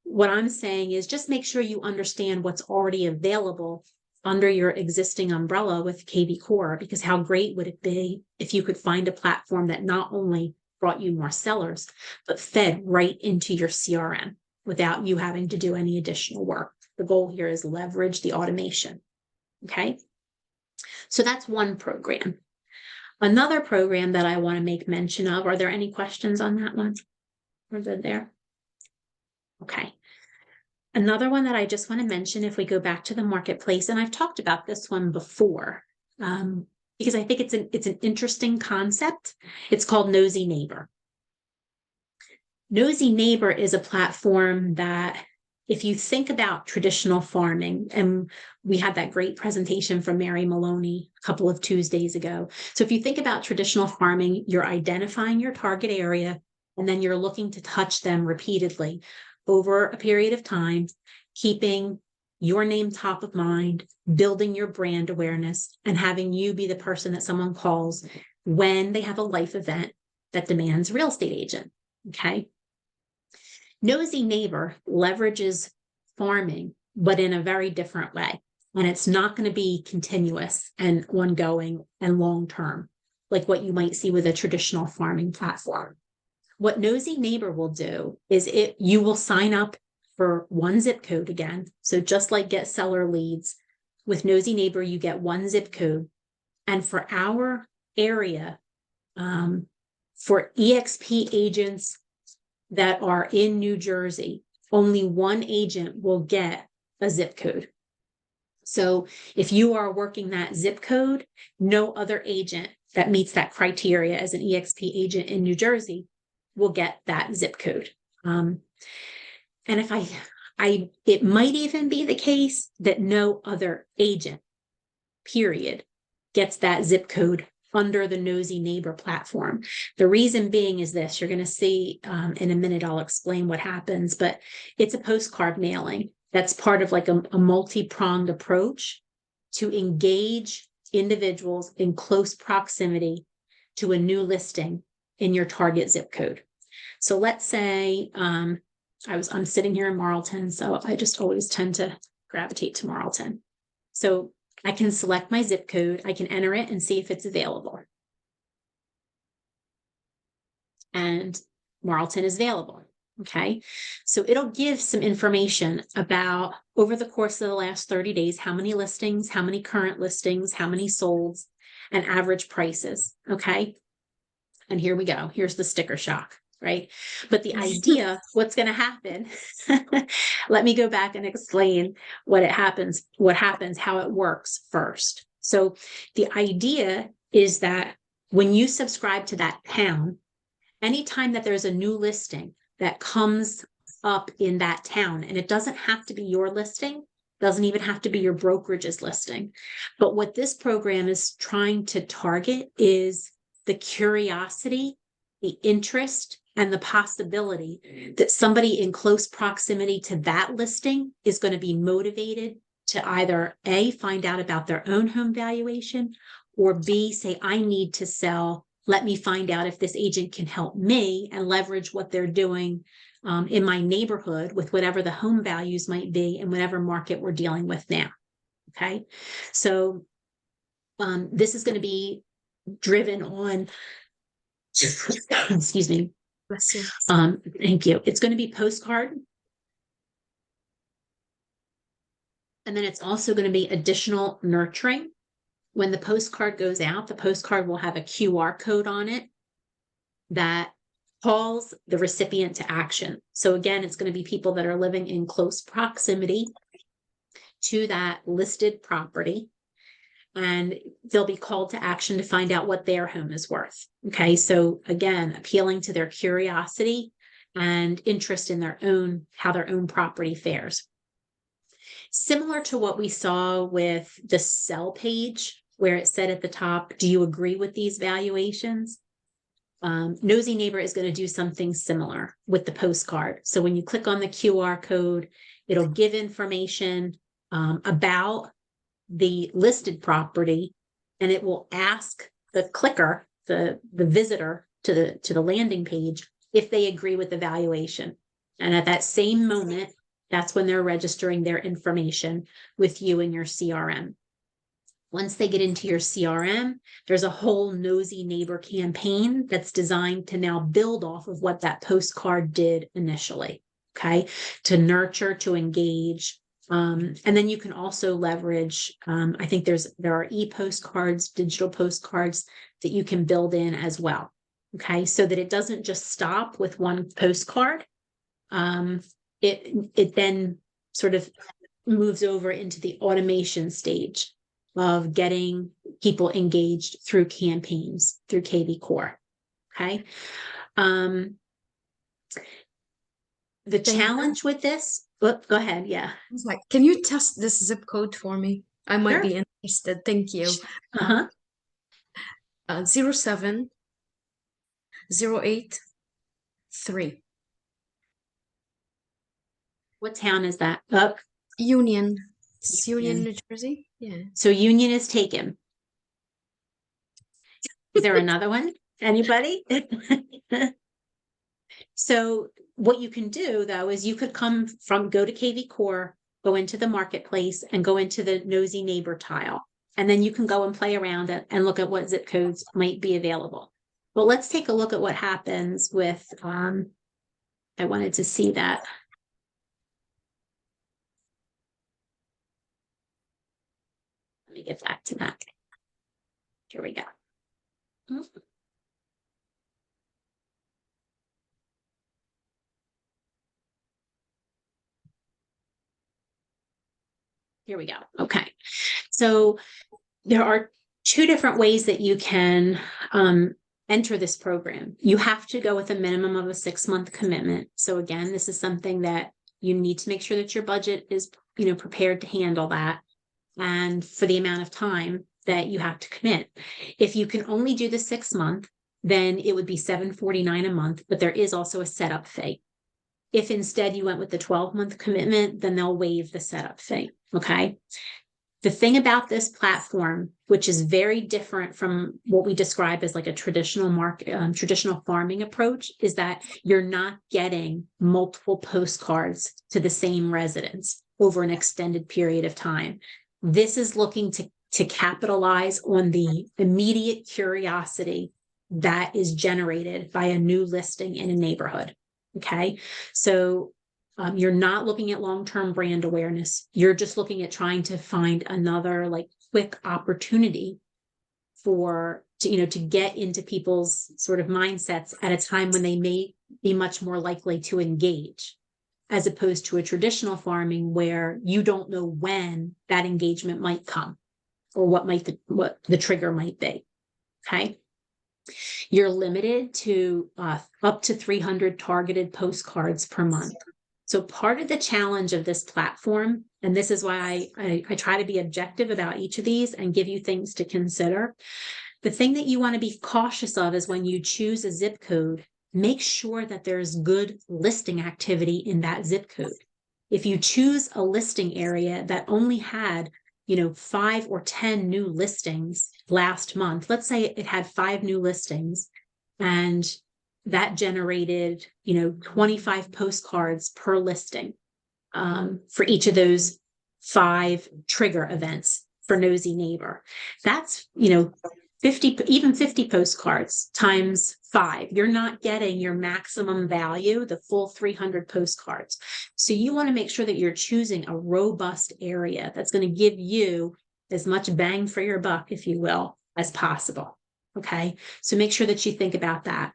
What I'm saying is just make sure you understand what's already available under your existing umbrella with kvCore, because how great would it be if you could find a platform that not only brought you more sellers, but fed right into your CRM without you having to do any additional work. The goal here is leverage the automation. Okay. So that's one program. Another program that I want to make mention of, are there any questions on that one? We're good there. Okay. Another one that I just want to mention, if we go back to the marketplace, and I've talked about this one before, because I think it's an interesting concept. It's called Nosy Neighbor. Nosy Neighbor is a platform that, if you think about traditional farming, and we had that great presentation from Mary Maloney a couple of Tuesdays ago. So if you think about traditional farming, you're identifying your target area, and then you're looking to touch them repeatedly over a period of time, keeping your name top of mind, building your brand awareness, and having you be the person that someone calls when they have a life event that demands a real estate agent. Okay. Nosy Neighbor leverages farming, but in a very different way. And it's not going to be continuous and ongoing and long-term, like what you might see with a traditional farming platform. What Nosy Neighbor will do is you will sign up for one zip code again. So just like get seller leads, with Nosy Neighbor, you get one zip code. And for our area, for EXP agents that are in New Jersey, only one agent will get a zip code. So if you are working that zip code, no other agent that meets that criteria as an EXP agent in New Jersey will get that zip code. And if it might even be the case that no other agent, period, gets that zip code under the Nosy Neighbor platform. The reason being is this, you're going to see in a minute, I'll explain what happens, but it's a postcard mailing. That's part of like a multi-pronged approach to engage individuals in close proximity to a new listing in your target zip code. So let's say I'm sitting here in Marlton, so I just always tend to gravitate to Marlton. So I can select my zip code, I can enter it and see if it's available. And Marlton is available. Okay, so it'll give some information about, over the course of the last 30 days, how many listings, how many current listings, how many solds, and average prices. Okay, and here we go. Here's the sticker shock, right? But the idea, what's going to happen, let me go back and explain how it works first. So the idea is that when you subscribe to that town, anytime that there's a new listing that comes up in that town, and it doesn't have to be your listing, doesn't even have to be your brokerage's listing. But what this program is trying to target is the curiosity, the interest, and the possibility that somebody in close proximity to that listing is going to be motivated to either A, find out about their own home valuation, or B, say, I need to sell. Let me find out if this agent can help me, and leverage what they're doing in my neighborhood with whatever the home values might be in whatever market we're dealing with now. Okay, so this is going to be driven on Excuse me. Bless you. Thank you. It's going to be postcard. And then it's also going to be additional nurturing. When the postcard goes out, the postcard will have a QR code on it that calls the recipient to action. So again, it's going to be people that are living in close proximity to that listed property, and they'll be called to action to find out what their home is worth. Okay, so again, appealing to their curiosity and interest in how their own property fares. Similar to what we saw with the sell page, where it said at the top, do you agree with these valuations? Nosy Neighbor is going to do something similar with the postcard. So when you click on the QR code, it'll give information about the listed property, and it will ask the clicker, the visitor to the landing page, if they agree with the valuation. And at that same moment, that's when they're registering their information with you in your CRM. Once they get into your CRM, there's a whole Nosy Neighbor campaign that's designed to now build off of what that postcard did initially, okay? To nurture, to engage. And then you can also leverage, I think there are e-postcards, digital postcards that you can build in as well, okay? So that it doesn't just stop with one postcard. It then sort of moves over into the automation stage of getting people engaged through campaigns, through kvCore, okay? The challenge with this, go ahead, yeah. I was like, can you test this zip code for me? I might be interested. Thank you. 07083. What town is that? Union. It's Union, New Jersey. Yeah. So Union is taken. Is there another one? Anybody? So what you can do though is you could go to kvCore, go into the marketplace and go into the Nosy Neighbor tile. And then you can go and play around it and look at what zip codes might be available. But let's take a look at what happens with, I wanted to see that. Let me get back to that. Here we go. Here we go. Okay. So there are two different ways that you can enter this program. You have to go with a minimum of a 6-month commitment. So again, this is something that you need to make sure that your budget is, prepared to handle that, and for the amount of time that you have to commit. If you can only do the 6-month, then it would be $749 a month, but there is also a setup fee. If instead you went with the 12-month commitment, then they'll waive the setup fee, okay? The thing about this platform, which is very different from what we describe as like a traditional traditional farming approach, is that you're not getting multiple postcards to the same residence over an extended period of time. This is looking to capitalize on the immediate curiosity that is generated by a new listing in a neighborhood. Okay, so you're not looking at long-term brand awareness. You're just looking at trying to find another like quick opportunity to get into people's sort of mindsets at a time when they may be much more likely to engage, as opposed to a traditional farming where you don't know when that engagement might come or what the trigger might be. Okay. You're limited to up to 300 targeted postcards per month. So part of the challenge of this platform, and this is why I try to be objective about each of these and give you things to consider. The thing that you want to be cautious of is when you choose a zip code, make sure that there's good listing activity in that zip code. If you choose a listing area that only had 5 or 10 new listings last month, let's say it had 5 new listings and that generated, 25 postcards per listing for each of those 5 trigger events for Nosy Neighbor. That's, 50 postcards times 5. You're not getting your maximum value, the full 300 postcards. So you want to make sure that you're choosing a robust area that's going to give you as much bang for your buck, if you will, as possible. Okay. So make sure that you think about that.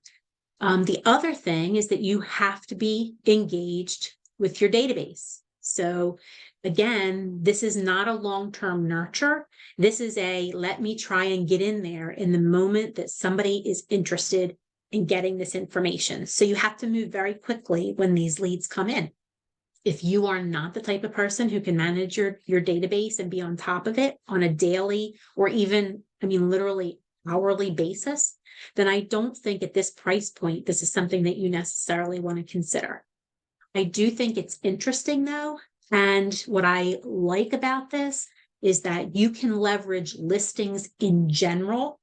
The other thing is that you have to be engaged with your database. So again, this is not a long-term nurture. This is a let me try and get in there in the moment that somebody is interested in getting this information. So you have to move very quickly when these leads come in. If you are not the type of person who can manage your database and be on top of it on a daily or even, literally hourly basis, then I don't think at this price point, this is something that you necessarily want to consider. I do think it's interesting though. And what I like about this is that you can leverage listings in general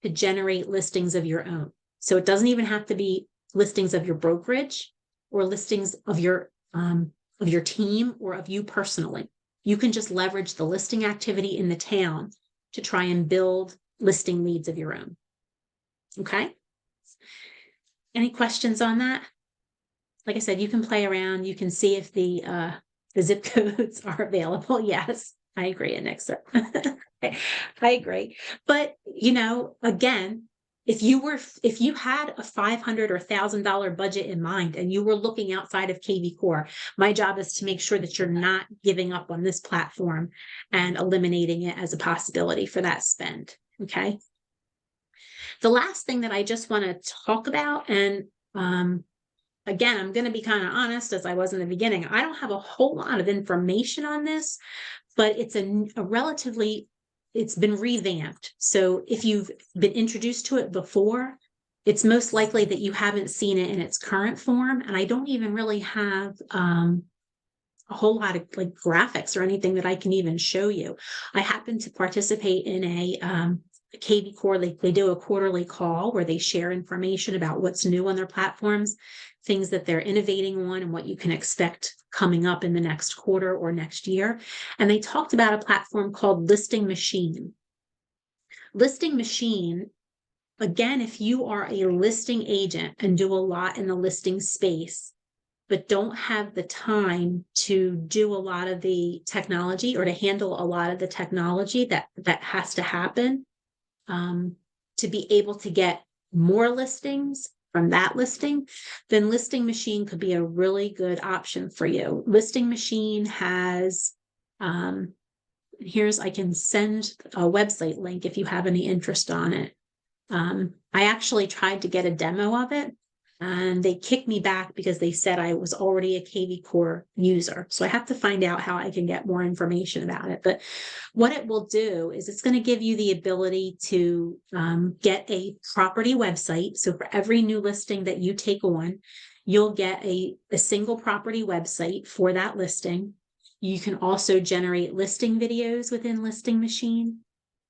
to generate listings of your own. So it doesn't even have to be listings of your brokerage or listings of your team or of you personally. You can just leverage the listing activity in the town to try and build listing leads of your own. Okay. Any questions on that? Like I said, you can play around. You can see if the zip codes are available. Yes, I agree, Anixa. I agree. But, again, if you had a $500 or $1,000 budget in mind and you were looking outside of kvCore, my job is to make sure that you're not giving up on this platform and eliminating it as a possibility for that spend. Okay. The last thing that I just want to talk about, and again, I'm going to be kind of honest, as I was in the beginning, I don't have a whole lot of information on this, but it's it's been revamped. So if you've been introduced to it before, it's most likely that you haven't seen it in its current form. And I don't even really have a whole lot of graphics or anything that I can even show you. I happen to participate in a kvCore, they do a quarterly call where they share information about what's new on their platforms, things that they're innovating on, and what you can expect coming up in the next quarter or next year. And they talked about a platform called Listing Machine. Listing Machine, again, if you are a listing agent and do a lot in the listing space, but don't have the time to do a lot of the technology or to handle a lot of the technology that has to happen, to be able to get more listings from that listing, then Listing Machine could be a really good option for you. Listing Machine has, I can send a website link if you have any interest on it. I actually tried to get a demo of it and they kicked me back because they said I was already a kvCore user. So I have to find out how I can get more information about it. But what it will do is it's going to give you the ability to get a property website. So for every new listing that you take on, you'll get a single property website for that listing. You can also generate listing videos within Listing Machine.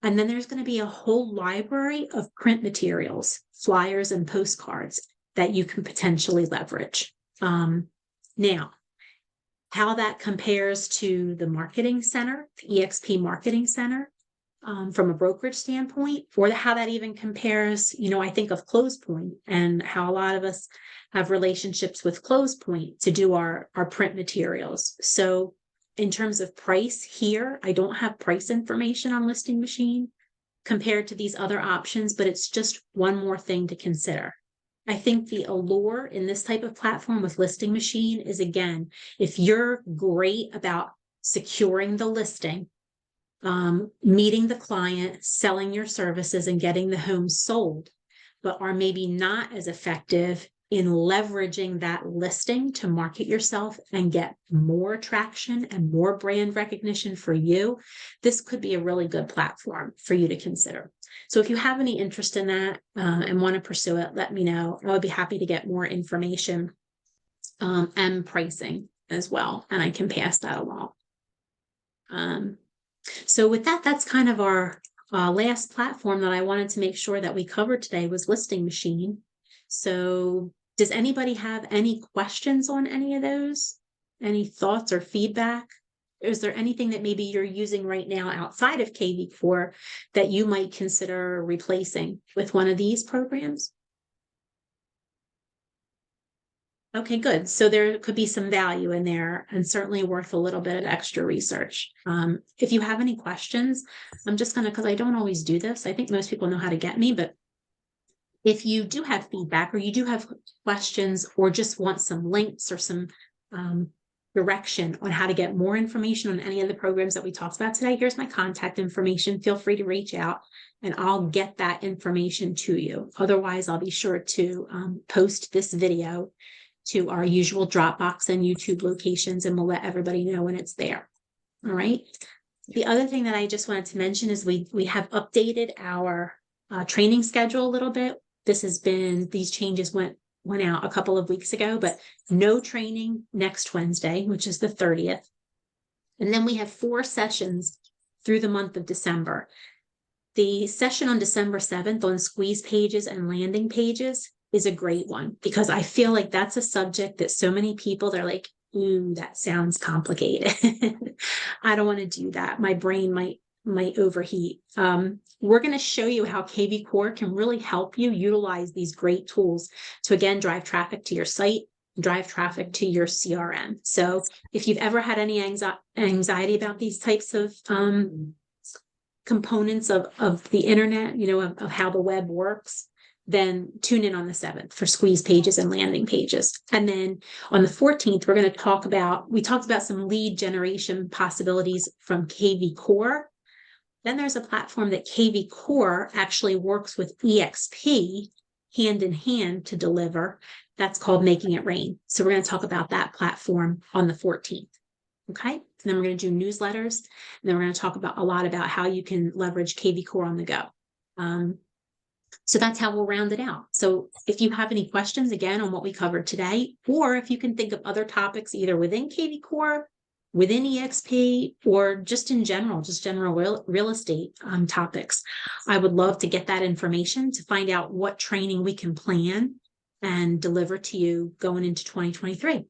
And then there's going to be a whole library of print materials, flyers, and postcards that you can potentially leverage. Now, how that compares to the marketing center, the EXP marketing center, from a brokerage standpoint, or how that even compares, I think of ClosePoint and how a lot of us have relationships with ClosePoint to do our print materials. So in terms of price here, I don't have price information on Listing Machine compared to these other options, but it's just one more thing to consider. I think the allure in this type of platform with Listing Machine is, again, if you're great about securing the listing, meeting the client, selling your services, and getting the home sold, but are maybe not as effective in leveraging that listing to market yourself and get more traction and more brand recognition for you, this could be a really good platform for you to consider. So if you have any interest in that and want to pursue it, let me know. I would be happy to get more information and pricing as well, and I can pass that along. So with that, that's kind of our last platform that I wanted to make sure that we covered today was Listing Machine. So does anybody have any questions on any of those? Any thoughts or feedback? Is there anything that maybe you're using right now outside of kvCore that you might consider replacing with one of these programs? Okay, good. So there could be some value in there and certainly worth a little bit of extra research. If you have any questions, I'm just gonna, because I don't always do this. I think most people know how to get me, but if you do have feedback or you do have questions or just want some links or some direction on how to get more information on any of the programs that we talked about today, here's my contact information. Feel free to reach out and I'll get that information to you. Otherwise, I'll be sure to post this video to our usual Dropbox and YouTube locations, and we'll let everybody know when it's there. All right. The other thing that I just wanted to mention is we have updated our training schedule a little bit. These changes went out a couple of weeks ago, but no training next Wednesday, which is the 30th. And then we have 4 sessions through the month of December. The session on December 7th on squeeze pages and landing pages is a great one because I feel like that's a subject that so many people, they're like, ooh, that sounds complicated. I don't want to do that. My brain might overheat. We're going to show you how kvCore can really help you utilize these great tools to, again, drive traffic to your site, drive traffic to your CRM. So if you've ever had any anxiety about these types of components of the internet, of how the web works, then tune in on the 7th for squeeze pages and landing pages. And then on the 14th, we're going to we talked about some lead generation possibilities from kvCore. Then there's a platform that kvCore actually works with EXP hand in hand to deliver. That's called Making It Rain. So we're going to talk about that platform on the 14th. Okay. And then we're going to do newsletters. And then we're going to talk about a lot about how you can leverage kvCore on the go. So that's how we'll round it out. So if you have any questions, again, on what we covered today, or if you can think of other topics either within kvCore, within EXP, or just in general, just general real estate topics, I would love to get that information to find out what training we can plan and deliver to you going into 2023.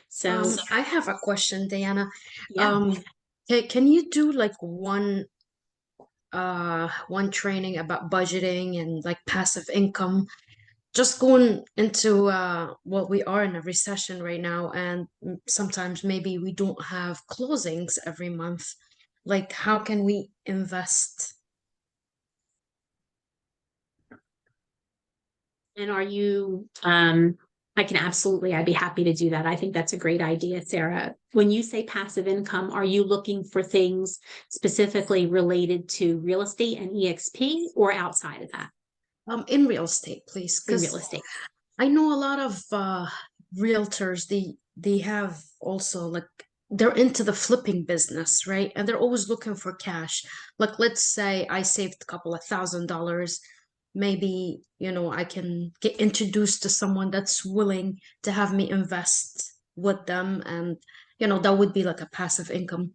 So I have a question, Diana. yeah. Can you do like one training about budgeting and like passive income, just going into what we are in a recession right now, and sometimes maybe we don't have closings every month. Like, how can we invest? And are you, I'd be happy to do that. I think that's a great idea, Sarah. When you say passive income, are you looking for things specifically related to real estate and EXP or outside of that? In real estate, please. In Because real estate. I know a lot of realtors, they have also like they're into the flipping business, right? And they're always looking for cash. Like, let's say I saved a couple of $1,000. Maybe, I can get introduced to someone that's willing to have me invest with them. And, that would be like a passive income.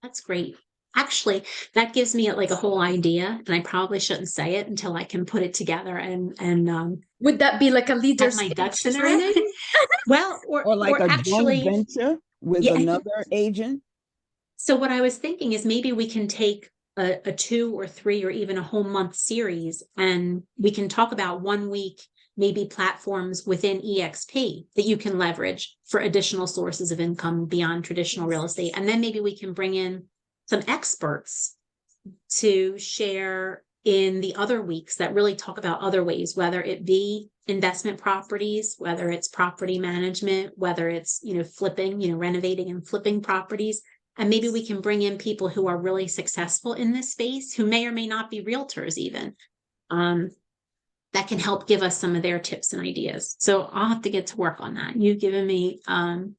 That's great. Actually, that gives me like a whole idea, and I probably shouldn't say it until I can put it together and Would that be like a have leader's my ducks in a row. training? Well, Or like a joint venture with Yeah. another agent? So what I was thinking is maybe we can take a 2 or 3 or even a whole month series, and we can talk about 1 week, maybe platforms within EXP that you can leverage for additional sources of income beyond traditional real estate. And then maybe we can bring in some experts to share in the other weeks that really talk about other ways, whether it be investment properties, whether it's property management, whether it's, flipping, renovating and flipping properties. And maybe we can bring in people who are really successful in this space, who may or may not be realtors even, that can help give us some of their tips and ideas. So I'll have to get to work on that. You've given me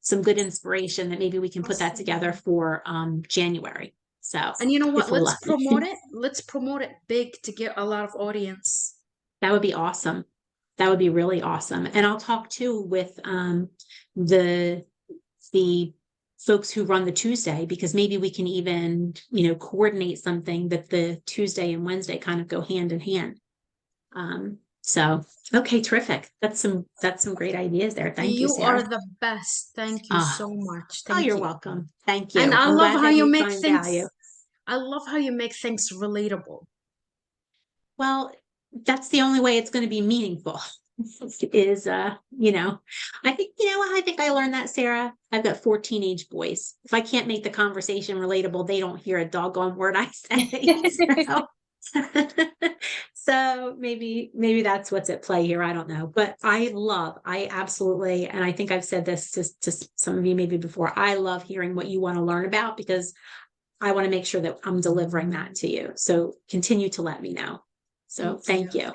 some good inspiration that maybe we can put that together for January. So, and you know what? if we're Let's lucky. promote it. Let's promote it big to get a lot of audience. That would be awesome. That would be really awesome. And I'll talk too with the folks who run the Tuesday, because maybe we can even, coordinate something that the Tuesday and Wednesday kind of go hand in hand. So, okay, terrific. That's some great ideas there. Thank you, You Sarah. are the best. Thank you so much. Thank you're you. welcome. Thank you. And I I'm love glad how that you make find things. value. I love how you make things relatable. Well, that's the only way it's going to be meaningful. is, you know, I think, you know, I think I learned that, Sarah. I've got 4 teenage boys. If I can't make the conversation relatable, they don't hear a doggone word I say. So maybe that's what's at play here. I don't know, but I absolutely, and I think I've said this to some of you maybe before. I love hearing what you want to learn about, because I want to make sure that I'm delivering that to you. So continue to let me know. So thank you.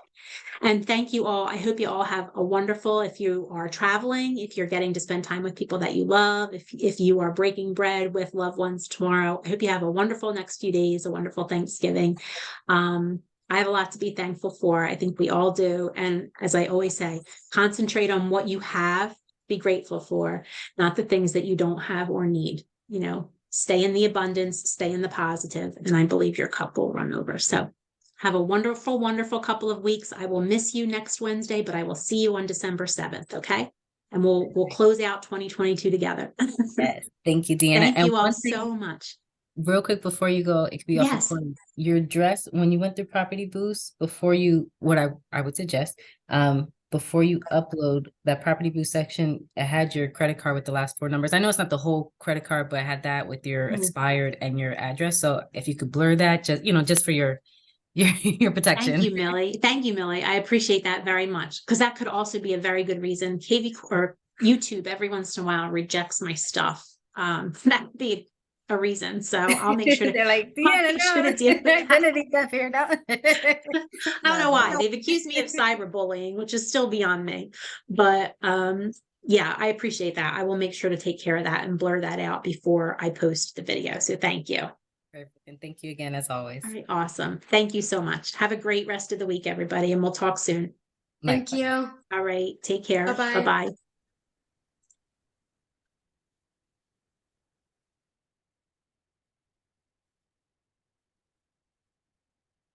And thank you all. I hope you all have a wonderful, if you are traveling, if you're getting to spend time with people that you love, if you are breaking bread with loved ones tomorrow, I hope you have a wonderful next few days, a wonderful Thanksgiving. I have a lot to be thankful for. I think we all do. And as I always say, concentrate on what you have, be grateful for, not the things that you don't have or need. You know, stay in the abundance, stay in the positive, and I believe your cup will run over. So have a wonderful, wonderful couple of weeks. I will miss you next Wednesday, but I will see you on December 7th. Okay. And we'll close out 2022 together. Yes. Thank you, Deanna. Thank And you all one thing, so much. real quick before you go, it could be off Yes. recording. Your dress, when you went through Property Boost, before you, what I would suggest, before you upload that Property Boost section, it had your credit card with the last 4 numbers. I know it's not the whole credit card, but it had that with your expired and your address. So if you could blur that, just, you know, just for your protection. Thank you, Millie. Thank you, Millie. I appreciate that very much, because that could also be a very good reason. KV or YouTube every once in a while rejects my stuff. That would be a reason. So I'll make sure to. They're like, I'll Deanna, make sure to no, deal with that. identity theft here now. I don't know why. They've accused me of cyberbullying, which is still beyond me. But yeah, I appreciate that. I will make sure to take care of that and blur that out before I post the video. So thank you. Perfect. And thank you again, as always. All right, awesome. Thank you so much. Have a great rest of the week, everybody, and we'll talk soon. Thank you. All right, take care. Bye-bye. Bye-bye.